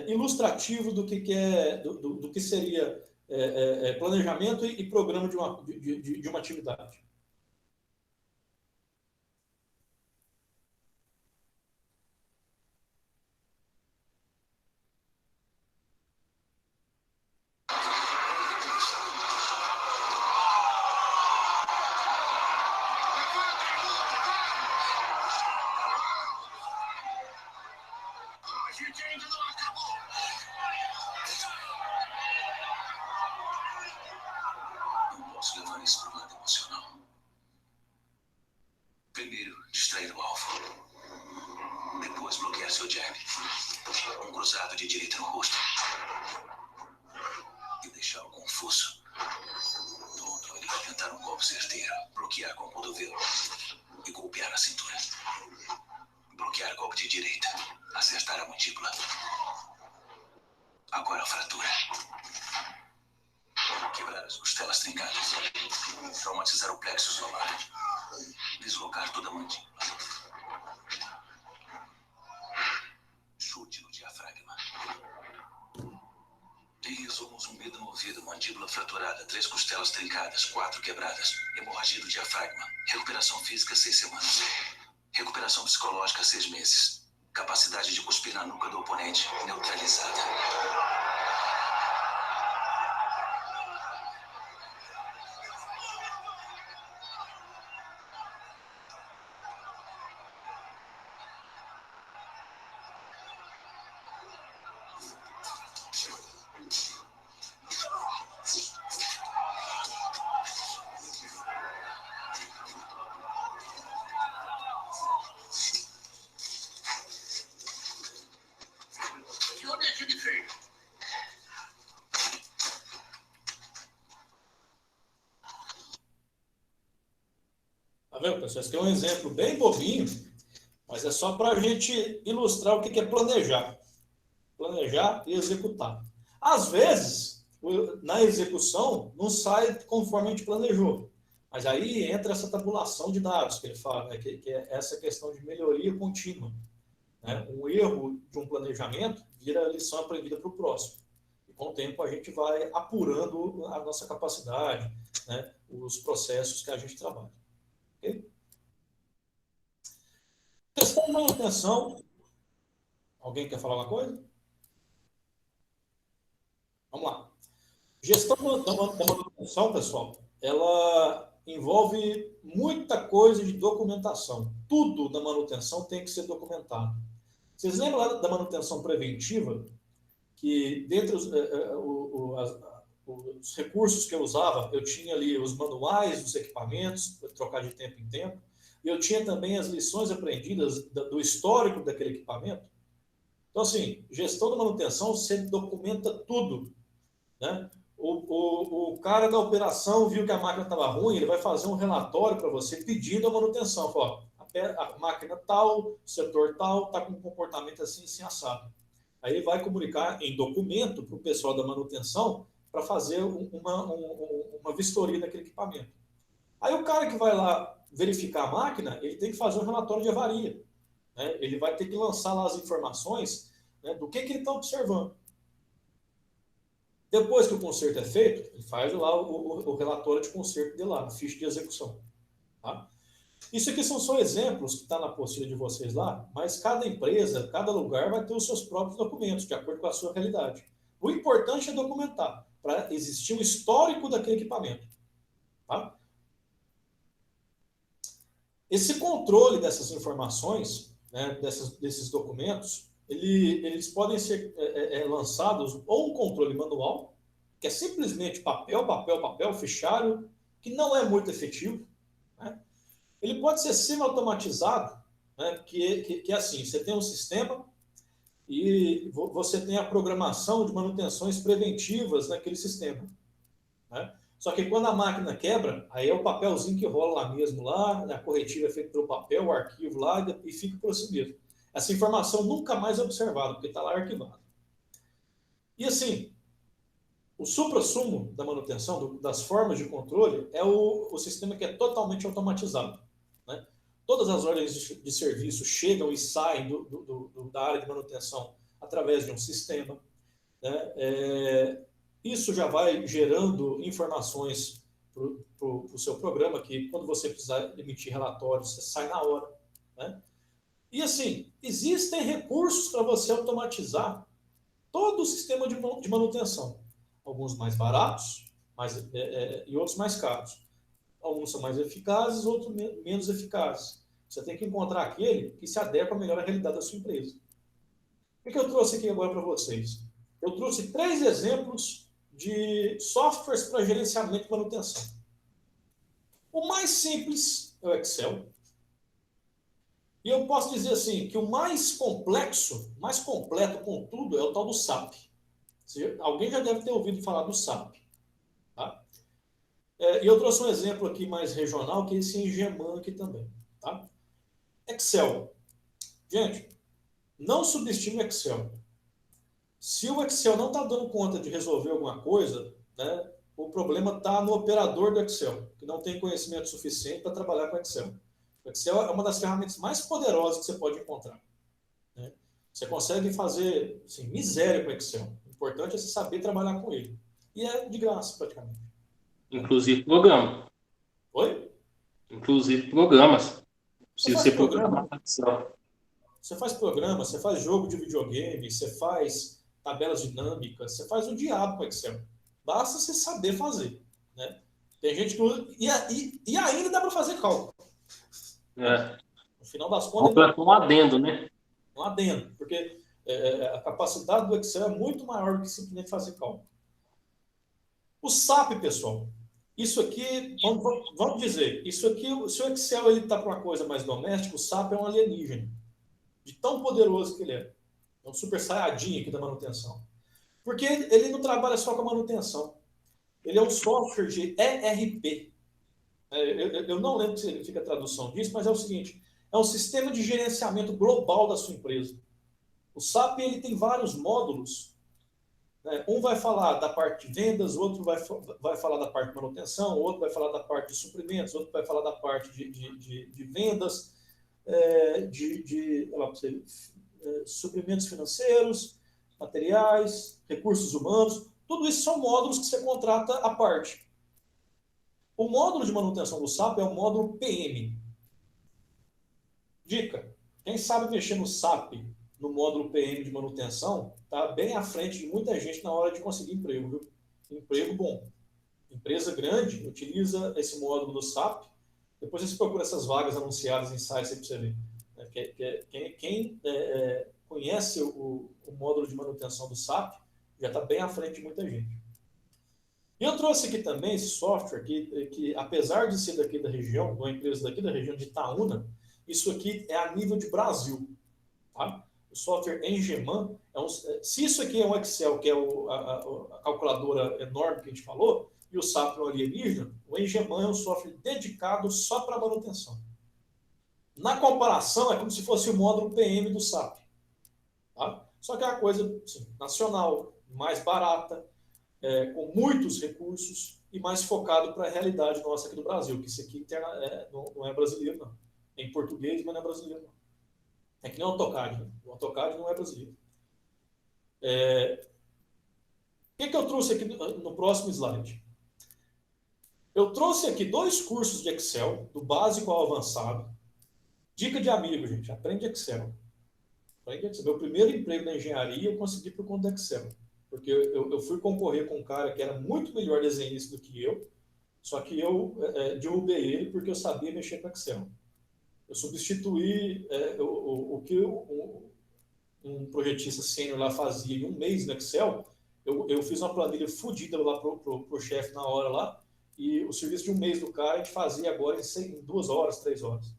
ilustrativo do que seria planejamento e programa de uma atividade. Não posso levar isso para o lado emocional. Primeiro, distrair o alvo. Depois, bloquear seu jab. Um cruzado de direita no rosto. E deixá-lo confuso. Tonto, ele vai tentar um golpe certeiro. Bloquear com o cotovelo. E golpear a cintura. Bloquear golpe de direita. Acertar a mandíbula. Agora a fratura. Quebrar as costelas trincadas. Traumatizar o plexo solar. Deslocar toda a mandíbula. Chute no diafragma. Em resumo, zumbido no ouvido, mandíbula fraturada, 3 costelas trincadas, 4 quebradas, hemorragia do diafragma, recuperação física 6 semanas, recuperação psicológica 6 meses, capacidade de cuspir na nuca do oponente neutralizada. Tá vendo, pessoal? Esse aqui é um exemplo bem bobinho, mas é só para a gente ilustrar o que é planejar. Planejar e executar. Às vezes, na execução, não sai conforme a gente planejou. Mas aí entra essa tabulação de dados que ele fala, né? que é essa questão de melhoria contínua. Né? Um erro de um planejamento vira lição aprendida para o próximo. E com o tempo a gente vai apurando a nossa capacidade, né? Os processos que a gente trabalha. Okay? Questão de manutenção. Alguém quer falar uma coisa? Vamos lá. Gestão da manutenção, pessoal, ela envolve muita coisa de documentação. Tudo na manutenção tem que ser documentado. Vocês lembram lá da manutenção preventiva? Que dentre os recursos que eu usava, eu tinha ali os manuais dos equipamentos, para trocar de tempo em tempo, e eu tinha também as lições aprendidas do histórico daquele equipamento. Então, assim, gestão da manutenção, você documenta tudo, né? O cara da operação viu que a máquina estava ruim, ele vai fazer um relatório para você pedindo a manutenção. Fala, a máquina tal, setor tal, está com um comportamento assim, assim, assado. Aí ele vai comunicar em documento para o pessoal da manutenção para fazer uma vistoria daquele equipamento. Aí o cara que vai lá verificar a máquina, ele tem que fazer um relatório de avaria. Né? Ele vai ter que lançar lá as informações, né, do que ele está observando. Depois que o conserto é feito, ele faz lá o relatório de conserto de lá, a ficha de execução. Tá? Isso aqui são só exemplos que está na apostila de vocês lá, mas cada empresa, cada lugar vai ter os seus próprios documentos, de acordo com a sua realidade. O importante é documentar, para existir um histórico daquele equipamento. Tá? Esse controle dessas informações, né, desses documentos, eles podem ser lançados ou um controle manual, que é simplesmente papel, fichário, que não é muito efetivo. Né? Ele pode ser semi-automatizado, né, que é assim, você tem um sistema e você tem a programação de manutenções preventivas naquele sistema. Né? Só que quando a máquina quebra, aí é o papelzinho que rola lá mesmo, lá, a corretiva é feita pelo papel, o arquivo lá, e fica por assim mesmo. Essa informação nunca mais é observada, porque está lá arquivada. E assim, o suprassumo da manutenção, das formas de controle, é o sistema que é totalmente automatizado. Né? Todas as ordens de serviço chegam e saem da área de manutenção através de um sistema. Né? Isso já vai gerando informações para o seu programa, que quando você precisar emitir relatórios, você sai na hora, né? E assim, existem recursos para você automatizar todo o sistema de manutenção. Alguns mais baratos e outros mais caros. Alguns são mais eficazes, outros menos eficazes. Você tem que encontrar aquele que se adequa melhor à realidade da sua empresa. O que eu trouxe aqui agora para vocês? Eu trouxe 3 exemplos de softwares para gerenciamento e manutenção. O mais simples é o Excel. E eu posso dizer assim, que o mais complexo, mais completo com tudo, é o tal do SAP. Alguém já deve ter ouvido falar do SAP. Tá? E eu trouxe um exemplo aqui mais regional, que é esse Engeman aqui também. Tá? Excel. Gente, não subestime o Excel. Se o Excel não está dando conta de resolver alguma coisa, né, o problema está no operador do Excel, que não tem conhecimento suficiente para trabalhar com o Excel. O Excel é uma das ferramentas mais poderosas que você pode encontrar. Né? Você consegue fazer assim, miséria com o Excel. O importante é você saber trabalhar com ele. E é de graça, praticamente. Inclusive programa. Oi? Inclusive programas. Você Precisa ser programa? programação. Você faz programa, você faz jogo de videogame, você faz tabelas dinâmicas, você faz o diabo com o Excel. Basta você saber fazer. Né? Tem gente que usa... E ainda dá para fazer cálculo. No final das contas... Um adendo, né? Um adendo, porque a capacidade do Excel é muito maior do que simplesmente fazer cálculo. O SAP, pessoal, isso aqui, vamos dizer, isso aqui, se o Excel está para uma coisa mais doméstica, o SAP é um alienígena, de tão poderoso que ele é. É um super saiyajin aqui da manutenção. Porque ele não trabalha só com a manutenção. Ele é um software de ERP. Eu não lembro o que significa a tradução disso, mas é o seguinte, é um sistema de gerenciamento global da sua empresa. O SAP ele tem vários módulos. Né? Um vai falar da parte de vendas, outro vai falar da parte de manutenção, outro vai falar da parte de suprimentos, outro vai falar da parte de vendas, suprimentos financeiros, materiais, recursos humanos. Tudo isso são módulos que você contrata à parte. O módulo de manutenção do SAP é o módulo PM. Dica, quem sabe mexer no SAP, no módulo PM de manutenção, está bem à frente de muita gente na hora de conseguir emprego, viu? Emprego bom. Empresa grande utiliza esse módulo do SAP, depois você procura essas vagas anunciadas em sites aí para você ver. Quem conhece o módulo de manutenção do SAP, já está bem à frente de muita gente. E eu trouxe aqui também esse software que apesar de ser daqui da região, uma empresa daqui da região de Itaúna, isso aqui é a nível de Brasil. Tá? O software Engeman, se isso aqui é um Excel, que é a calculadora enorme que a gente falou, e o SAP é um alienígena, o Engeman é um software dedicado só para manutenção. Na comparação, é como se fosse o módulo PM do SAP. Tá? Só que é uma coisa assim, nacional, mais barata, com muitos recursos e mais focado para a realidade nossa aqui do Brasil, que isso aqui não é brasileiro, não. É em português, mas não é brasileiro, não. É que nem o AutoCAD, né? O AutoCAD não é brasileiro. O que eu trouxe aqui no próximo slide? Eu trouxe aqui 2 cursos de Excel, do básico ao avançado. Dica de amigo, gente, aprende Excel. Meu primeiro emprego na engenharia eu consegui por conta do Excel. Porque eu fui concorrer com um cara que era muito melhor desenhista do que eu, só que eu derrubei ele porque eu sabia mexer com Excel. Eu substituí o que um projetista sênior lá fazia em um mês no Excel. Eu fiz uma planilha fodida lá pro chefe na hora lá, e o serviço de um mês do cara a gente fazia agora em 2 horas, 3 horas.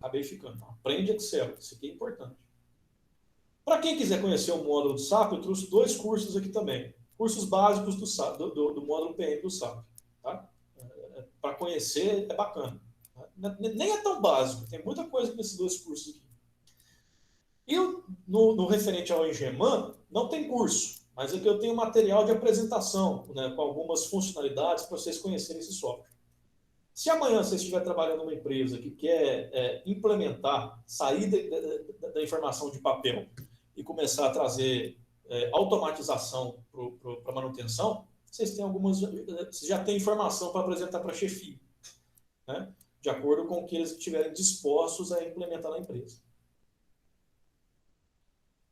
Acabei ficando. Aprende Excel, isso aqui é importante. Para quem quiser conhecer o módulo do SAP, eu trouxe 2 cursos aqui também. Cursos básicos do módulo PM do SAP. Tá? Para conhecer é bacana. Nem é tão básico, tem muita coisa nesses 2 cursos aqui. E no referente ao Engeman, não tem curso, mas aqui eu tenho material de apresentação, né, com algumas funcionalidades para vocês conhecerem esse software. Se amanhã você estiver trabalhando numa empresa que quer implementar, sair da informação de papel e começar a trazer automatização para manutenção, vocês já têm informação para apresentar para a chefia, né? De acordo com o que eles estiverem dispostos a implementar na empresa.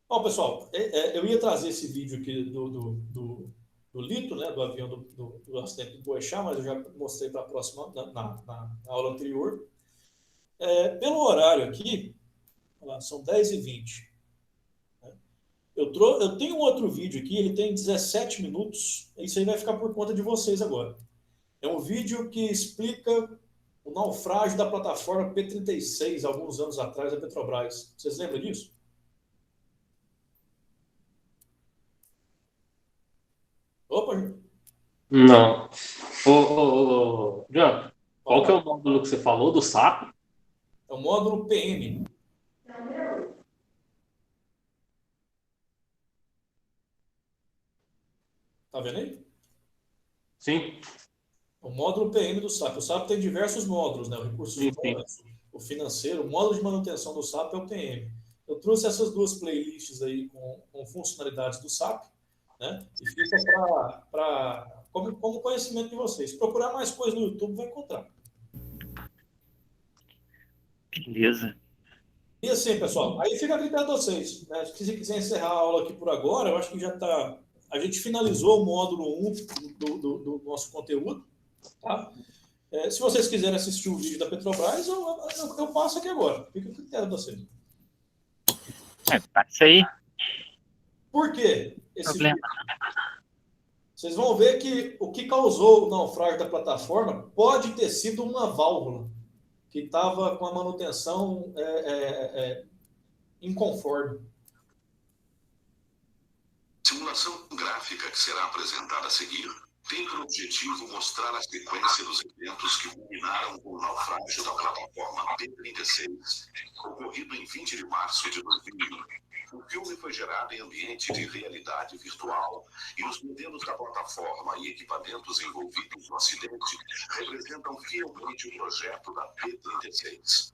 Bom, pessoal, eu ia trazer esse vídeo aqui do Lito, né, do avião do acidente do Boechat, mas eu já mostrei para a próxima, na aula anterior. Pelo horário aqui, são 10h20. Né? Eu tenho um outro vídeo aqui, ele tem 17 minutos, isso aí vai ficar por conta de vocês agora. É um vídeo que explica o naufrágio da plataforma P-36, alguns anos atrás, da Petrobras. Vocês lembram disso? Opa, Júnior. Não. John, qual que é o módulo que você falou do SAP? É o módulo PM. Tá vendo aí? Sim. O módulo PM do SAP. O SAP tem diversos módulos, né? O recursos humanos, o financeiro. O módulo de manutenção do SAP é o PM. Eu trouxe essas duas playlists aí com funcionalidades do SAP, né? E fica como conhecimento de vocês. Procurar mais coisas no YouTube, vai encontrar. Beleza. E assim, pessoal, aí fica a critério de vocês, né? Se quiser encerrar a aula aqui por agora, eu acho que já está... A gente finalizou o módulo 1 do nosso conteúdo, tá? Se vocês quiserem assistir o vídeo da Petrobras, eu passo aqui agora. Fica a critério de vocês. Passa aí. Por quê? Problema. Vocês vão ver que o que causou o naufrágio da plataforma pode ter sido uma válvula que estava com a manutenção inconforme. Simulação gráfica que será apresentada a seguir tem por objetivo mostrar a sequência dos eventos que culminaram com o naufrágio da plataforma P-36, ocorrido em 20 de março de 2001. O filme foi gerado em ambiente de realidade virtual e os modelos da plataforma e equipamentos envolvidos no acidente representam fielmente o projeto da P-36.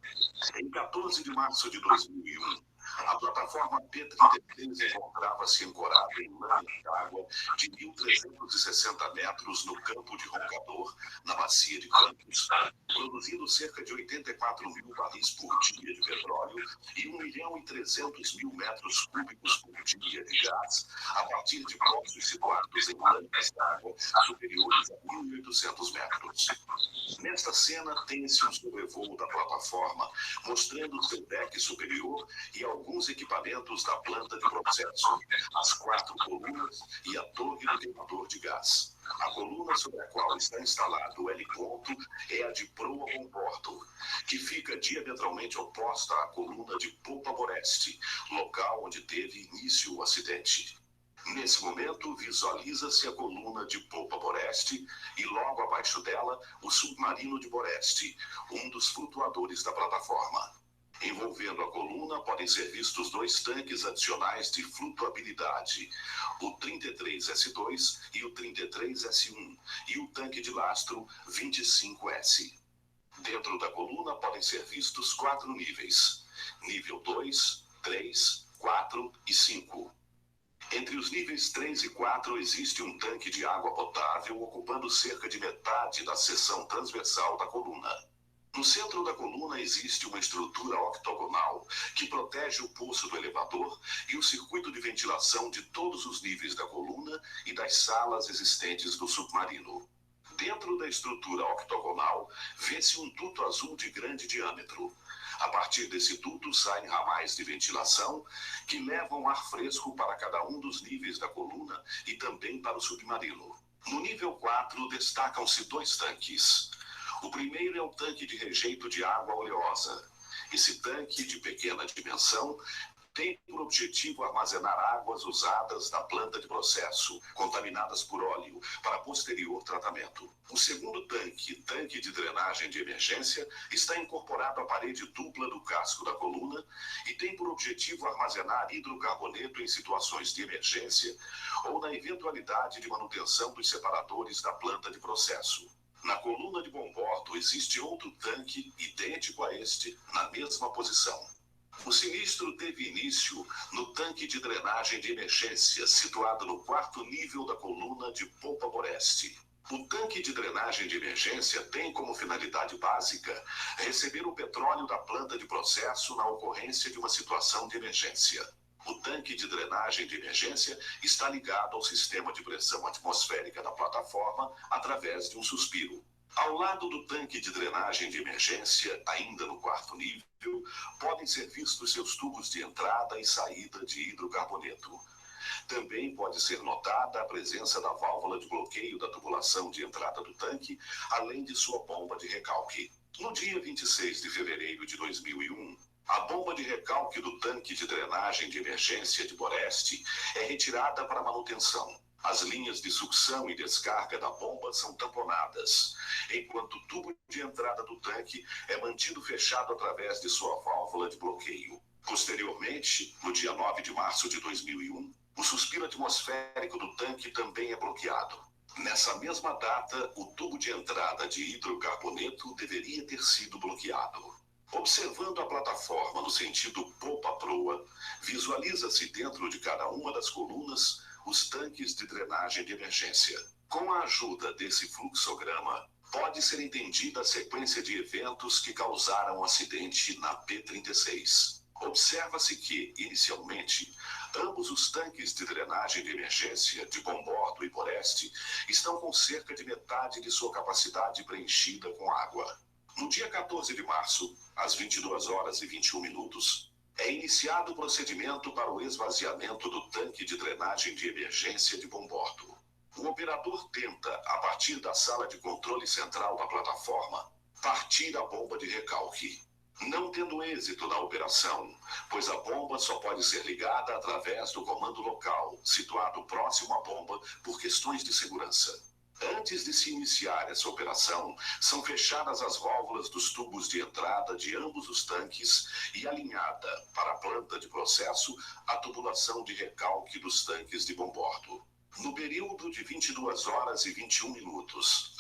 Em 14 de março de 2001, a plataforma P-36 encontrava-se ancorada em lâmina de água de 1.360 metros no campo de Roncador, na bacia de Campos, produzindo cerca de 84 mil barris por dia de petróleo e 1.300.000 metros cúbicos por dia de gás, a partir de poços situados em lâminas de água superiores a 1.800 metros. Nesta cena, tem-se um sobrevoo da plataforma, mostrando seu deck superior e alguns equipamentos da planta de processo, as 4 colunas e a torre do queimador de gás. A coluna sobre a qual está instalado o heliponto é a de proa comporto, que fica diametralmente oposta à coluna de popa boreste, local onde teve início o acidente. Nesse momento, visualiza-se a coluna de popa boreste e logo abaixo dela o submarino de boreste, um dos flutuadores da plataforma. Envolvendo a coluna podem ser vistos 2 tanques adicionais de flutuabilidade, o 33S2 e o 33S1, e o tanque de lastro 25S. Dentro da coluna podem ser vistos 4 níveis, nível 2, 3, 4 e 5. Entre os níveis 3 e 4 existe um tanque de água potável ocupando cerca de metade da seção transversal da coluna. No centro da coluna existe uma estrutura octogonal que protege o poço do elevador e o circuito de ventilação de todos os níveis da coluna e das salas existentes do submarino. Dentro da estrutura octogonal, vê-se um duto azul de grande diâmetro. A partir desse duto saem ramais de ventilação que levam ar fresco para cada um dos níveis da coluna e também para o submarino. No nível 4 destacam-se 2 tanques. O primeiro é o tanque de rejeito de água oleosa. Esse tanque, de pequena dimensão, tem por objetivo armazenar águas usadas na planta de processo, contaminadas por óleo, para posterior tratamento. O segundo tanque, tanque de drenagem de emergência, está incorporado à parede dupla do casco da coluna e tem por objetivo armazenar hidrocarboneto em situações de emergência ou na eventualidade de manutenção dos separadores da planta de processo. Na coluna de bombordo existe outro tanque idêntico a este, na mesma posição. O sinistro teve início no tanque de drenagem de emergência, situado no 4º nível da coluna de Popa Boreste. O tanque de drenagem de emergência tem como finalidade básica receber o petróleo da planta de processo na ocorrência de uma situação de emergência. O tanque de drenagem de emergência está ligado ao sistema de pressão atmosférica da plataforma através de um suspiro. Ao lado do tanque de drenagem de emergência, ainda no 4º nível, podem ser vistos seus tubos de entrada e saída de hidrocarboneto. Também pode ser notada a presença da válvula de bloqueio da tubulação de entrada do tanque, além de sua bomba de recalque. No dia 26 de fevereiro de 2001, a bomba de recalque do tanque de drenagem de emergência de Boreste é retirada para manutenção. As linhas de sucção e descarga da bomba são tamponadas, enquanto o tubo de entrada do tanque é mantido fechado através de sua válvula de bloqueio. Posteriormente, no dia 9 de março de 2001, o suspiro atmosférico do tanque também é bloqueado. Nessa mesma data, o tubo de entrada de hidrocarboneto deveria ter sido bloqueado. Observando a plataforma no sentido popa-proa, visualiza-se dentro de cada uma das colunas os tanques de drenagem de emergência. Com a ajuda desse fluxograma, pode ser entendida a sequência de eventos que causaram o acidente na P-36. Observa-se que, inicialmente, ambos os tanques de drenagem de emergência de Bombordo e Boreste estão com cerca de metade de sua capacidade preenchida com água. No dia 14 de março, às 22h21, é iniciado o procedimento para o esvaziamento do tanque de drenagem de emergência de Bombordo. O operador tenta, a partir da sala de controle central da plataforma, partir a bomba de recalque. Não tendo êxito na operação, pois a bomba só pode ser ligada através do comando local, situado próximo à bomba, por questões de segurança. Antes de se iniciar essa operação, são fechadas as válvulas dos tubos de entrada de ambos os tanques e alinhada, para a planta de processo, a tubulação de recalque dos tanques de Bombordo. No período de 22h21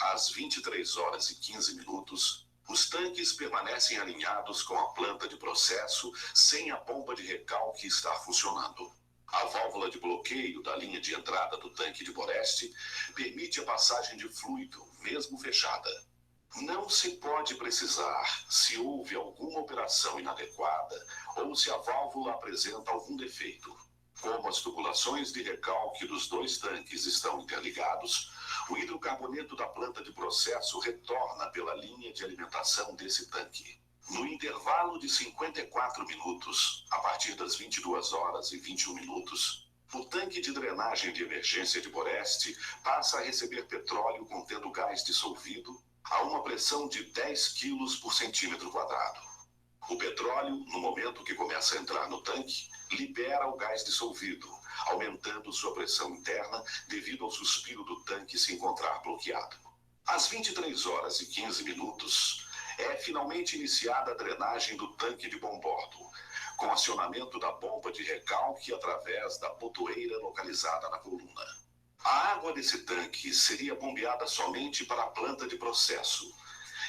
às 23h15, os tanques permanecem alinhados com a planta de processo sem a bomba de recalque estar funcionando. A válvula de bloqueio da linha de entrada do tanque de Boreste permite a passagem de fluido, mesmo fechada. Não se pode precisar se houve alguma operação inadequada ou se a válvula apresenta algum defeito. Como as tubulações de recalque dos dois tanques estão interligados, o hidrocarboneto da planta de processo retorna pela linha de alimentação desse tanque. No intervalo de 54 minutos, a partir das 22h21, o tanque de drenagem de emergência de Boreste passa a receber petróleo contendo gás dissolvido a uma pressão de 10 kg por centímetro quadrado. O petróleo, no momento que começa a entrar no tanque, libera o gás dissolvido, aumentando sua pressão interna devido ao suspiro do tanque se encontrar bloqueado. Às 23h15, é finalmente iniciada a drenagem do tanque de Bombordo, com acionamento da bomba de recalque através da botoeira localizada na coluna. A água desse tanque seria bombeada somente para a planta de processo.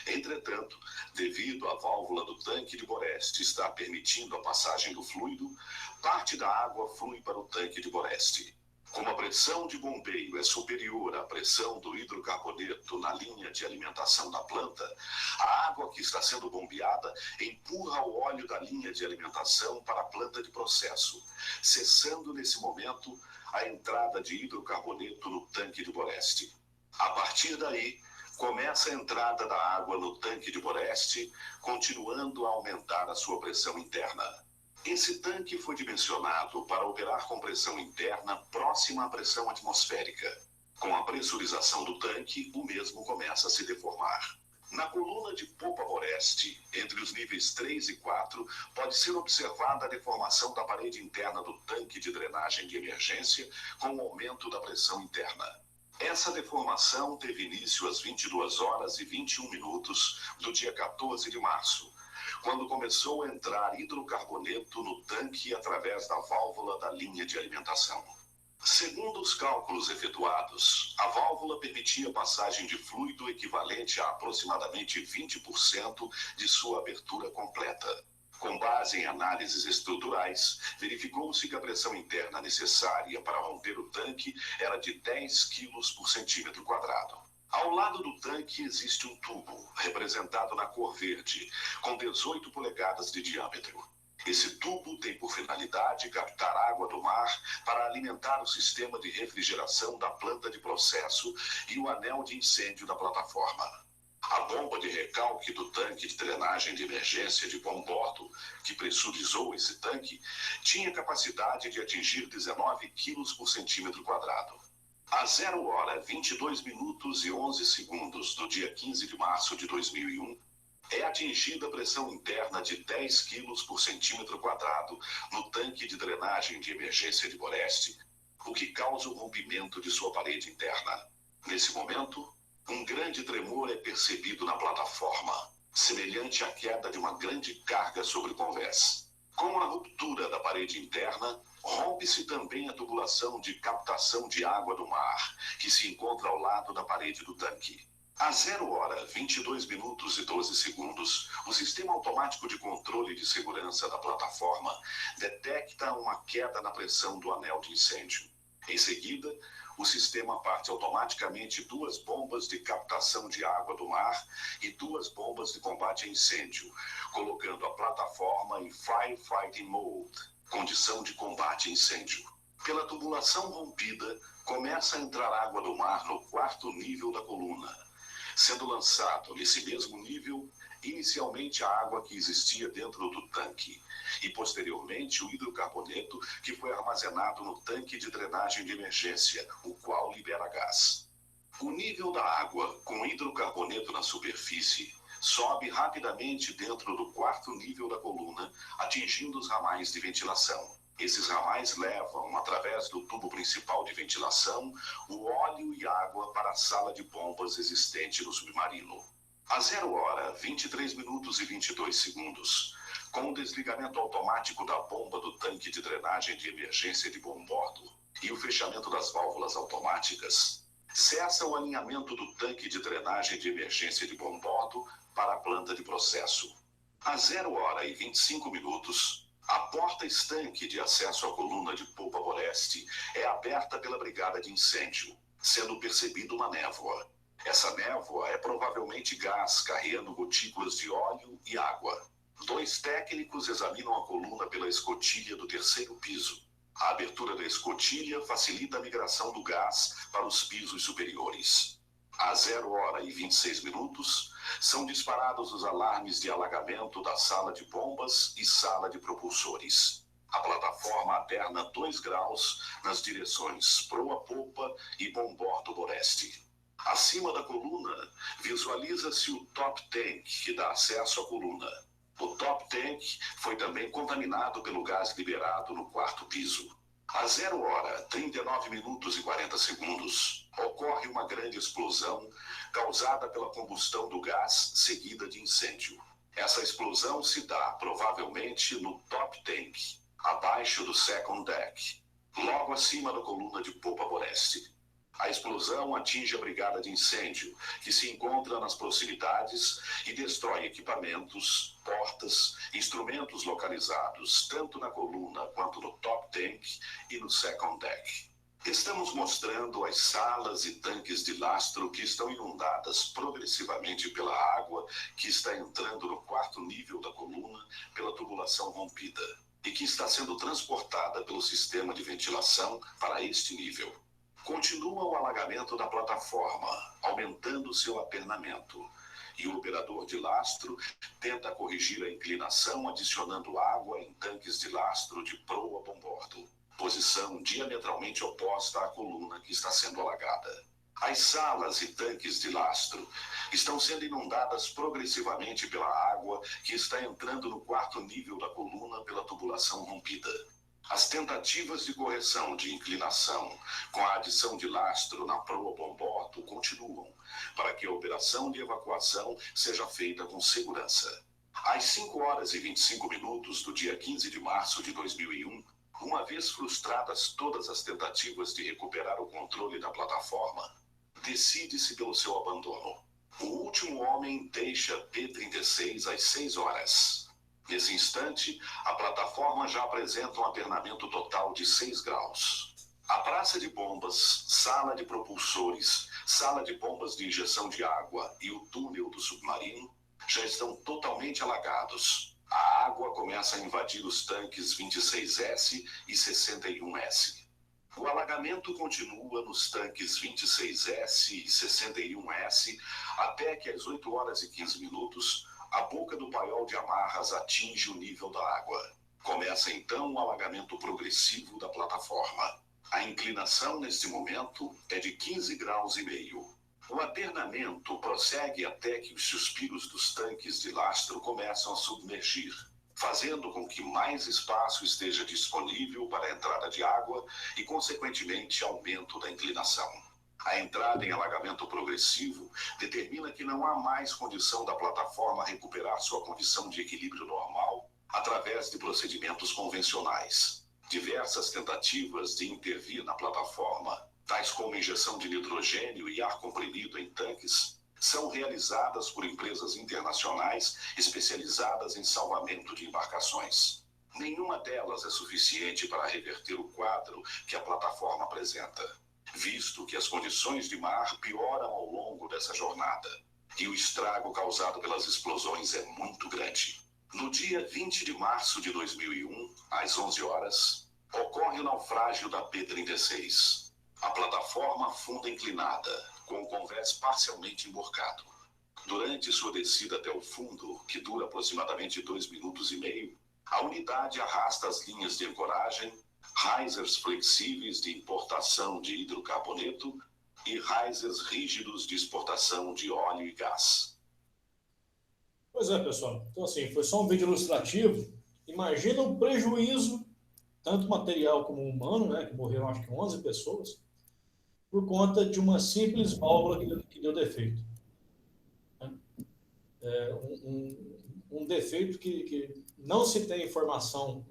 Entretanto, devido à válvula do tanque de Boreste estar permitindo a passagem do fluido, parte da água flui para o tanque de Boreste. Como a pressão de bombeio é superior à pressão do hidrocarboneto na linha de alimentação da planta, a água que está sendo bombeada empurra o óleo da linha de alimentação para a planta de processo, cessando nesse momento a entrada de hidrocarboneto no tanque de Boreste. A partir daí, começa a entrada da água no tanque de Boreste, continuando a aumentar a sua pressão interna. Esse tanque foi dimensionado para operar com pressão interna próxima à pressão atmosférica. Com a pressurização do tanque, o mesmo começa a se deformar. Na coluna de Popa Boreste, entre os níveis 3 e 4, pode ser observada a deformação da parede interna do tanque de drenagem de emergência com o aumento da pressão interna. Essa deformação teve início às 22h21 do dia 14 de março, quando começou a entrar hidrocarboneto no tanque através da válvula da linha de alimentação. Segundo os cálculos efetuados, a válvula permitia passagem de fluido equivalente a aproximadamente 20% de sua abertura completa. Com base em análises estruturais, verificou-se que a pressão interna necessária para romper o tanque era de 10 quilos por centímetro quadrado. Ao lado do tanque existe um tubo, representado na cor verde, com 18 polegadas de diâmetro. Esse tubo tem por finalidade captar água do mar para alimentar o sistema de refrigeração da planta de processo e o anel de incêndio da plataforma. A bomba de recalque do tanque de drenagem de emergência de bom bordo, que pressurizou esse tanque, tinha capacidade de atingir 19 quilos por centímetro quadrado. Às 0 hora 22 minutos e 11 segundos do dia 15 de março de 2001, é atingida a pressão interna de 10 quilos por centímetro quadrado no tanque de drenagem de emergência de Boreste, o que causa o rompimento de sua parede interna. Nesse momento, um grande tremor é percebido na plataforma, semelhante à queda de uma grande carga sobre o convés. Com a ruptura da parede interna, rompe-se também a tubulação de captação de água do mar, que se encontra ao lado da parede do tanque. Às 0 hora 22 minutos e 12 segundos, o sistema automático de controle de segurança da plataforma detecta uma queda na pressão do anel de incêndio. Em seguida, o sistema parte automaticamente 2 bombas de captação de água do mar e 2 bombas de combate a incêndio, colocando a plataforma em Firefighting Mode, condição de combate a incêndio. Pela tubulação rompida, começa a entrar água do mar no 4º nível da coluna, sendo lançado nesse mesmo nível inicialmente a água que existia dentro do tanque e posteriormente o hidrocarboneto que foi armazenado no tanque de drenagem de emergência, o qual libera gás. O nível da água com hidrocarboneto na superfície sobe rapidamente dentro do 4º nível da coluna, atingindo os ramais de ventilação. Esses ramais levam, através do tubo principal de ventilação, o óleo e água para a sala de bombas existente no submarino. Às 0 hora 23 minutos e 22 segundos, com o desligamento automático da bomba do tanque de drenagem de emergência de bom bordo e o fechamento das válvulas automáticas, cessa o alinhamento do tanque de drenagem de emergência de bom bordo para a planta de processo. Às 0 hora e 25 minutos, a porta estanque de acesso à coluna de polpa Boreste é aberta pela brigada de incêndio, sendo percebida uma névoa. Essa névoa é provavelmente gás carregando gotículas de óleo e água. 2 técnicos examinam a coluna pela escotilha do 3º piso. A abertura da escotilha facilita a migração do gás para os pisos superiores. Às 0 hora e 26 minutos, são disparados os alarmes de alagamento da sala de bombas e sala de propulsores. A plataforma alterna 2 graus nas direções proa-popa e bom-bordo Boreste. Acima da coluna, visualiza-se o top tank que dá acesso à coluna. O top tank foi também contaminado pelo gás liberado no 4º piso. Às 0 hora 39 minutos e 40 segundos, ocorre uma grande explosão causada pela combustão do gás seguida de incêndio. Essa explosão se dá provavelmente no top tank, abaixo do second deck, logo acima da coluna de polpa Boreste. A explosão atinge a brigada de incêndio, que se encontra nas proximidades e destrói equipamentos, portas, instrumentos localizados tanto na coluna quanto no top tank e no second deck. Estamos mostrando as salas e tanques de lastro que estão inundadas progressivamente pela água que está entrando no 4º nível da coluna pela tubulação rompida e que está sendo transportada pelo sistema de ventilação para este nível. Continua o alagamento da plataforma, aumentando seu apernamento, e o operador de lastro tenta corrigir a inclinação adicionando água em tanques de lastro de proa a bombordo, posição diametralmente oposta à coluna que está sendo alagada. As salas e tanques de lastro estão sendo inundadas progressivamente pela água que está entrando no 4º nível da coluna pela tubulação rompida. As tentativas de correção de inclinação com a adição de lastro na proa bombordo continuam, para que a operação de evacuação seja feita com segurança. Às 5 horas e 25 minutos do dia 15 de março de 2001, uma vez frustradas todas as tentativas de recuperar o controle da plataforma, decide-se pelo seu abandono. O último homem deixa P-36 às 6 horas. Nesse instante, a plataforma já apresenta um aterramento total de 6 graus. A praça de bombas, sala de propulsores, sala de bombas de injeção de água e o túnel do submarino já estão totalmente alagados. A água começa a invadir os tanques 26S e 61S. O alagamento continua nos tanques 26S e 61S até que às 8 horas e 15 minutos a boca do paiol de amarras atinge o nível da água. Começa então o alagamento progressivo da plataforma. A inclinação neste momento é de 15 graus e meio. O aterramento prossegue até que os suspiros dos tanques de lastro começam a submergir, fazendo com que mais espaço esteja disponível para a entrada de água e, consequentemente, aumento da inclinação. A entrada em alagamento progressivo determina que não há mais condição da plataforma recuperar sua condição de equilíbrio normal através de procedimentos convencionais. Diversas tentativas de intervir na plataforma, tais como injeção de nitrogênio e ar comprimido em tanques, são realizadas por empresas internacionais especializadas em salvamento de embarcações. Nenhuma delas é suficiente para reverter o quadro que a plataforma apresenta, visto que as condições de mar pioram ao longo dessa jornada e o estrago causado pelas explosões é muito grande. No dia 20 de março de 2001, às 11 horas, ocorre o naufrágio da P-36. A plataforma afunda inclinada, com o convés parcialmente emborcado. Durante sua descida até o fundo, que dura aproximadamente 2 minutos e meio, a unidade arrasta as linhas de ancoragem, risers flexíveis de importação de hidrocarboneto e risers rígidos de exportação de óleo e gás. Pois é, pessoal. Então, assim, foi só um vídeo ilustrativo. Imagina o prejuízo, tanto material como humano, né, que morreram acho que 11 pessoas, por conta de uma simples válvula que deu defeito. Um defeito que não se tem informação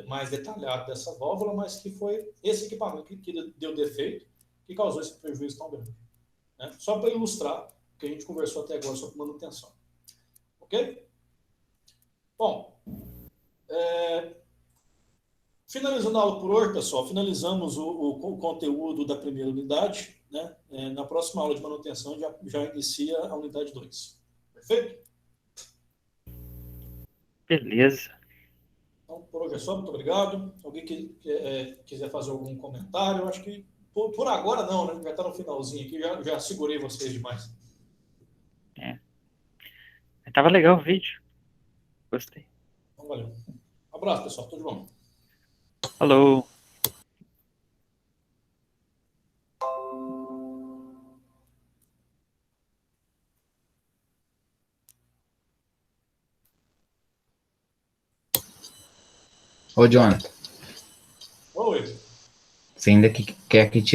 mais detalhada dessa válvula, mas que foi esse equipamento que deu defeito que causou esse prejuízo tão grande. Né? Só para ilustrar o que a gente conversou até agora sobre manutenção. Ok? Bom, finalizando a aula por hoje, pessoal, finalizamos o conteúdo da primeira unidade. Né? Na próxima aula de manutenção já inicia a unidade 2. Perfeito? Beleza. Então, por hoje é só. Muito obrigado. Alguém que quiser fazer algum comentário, eu acho que por agora não, né? Já está no finalzinho aqui, já segurei vocês demais. Tava legal o vídeo. Gostei. Então, valeu. Um abraço, pessoal. Tudo de bom. Falou. Ô, Jonathan, Oi. você ainda quer que tire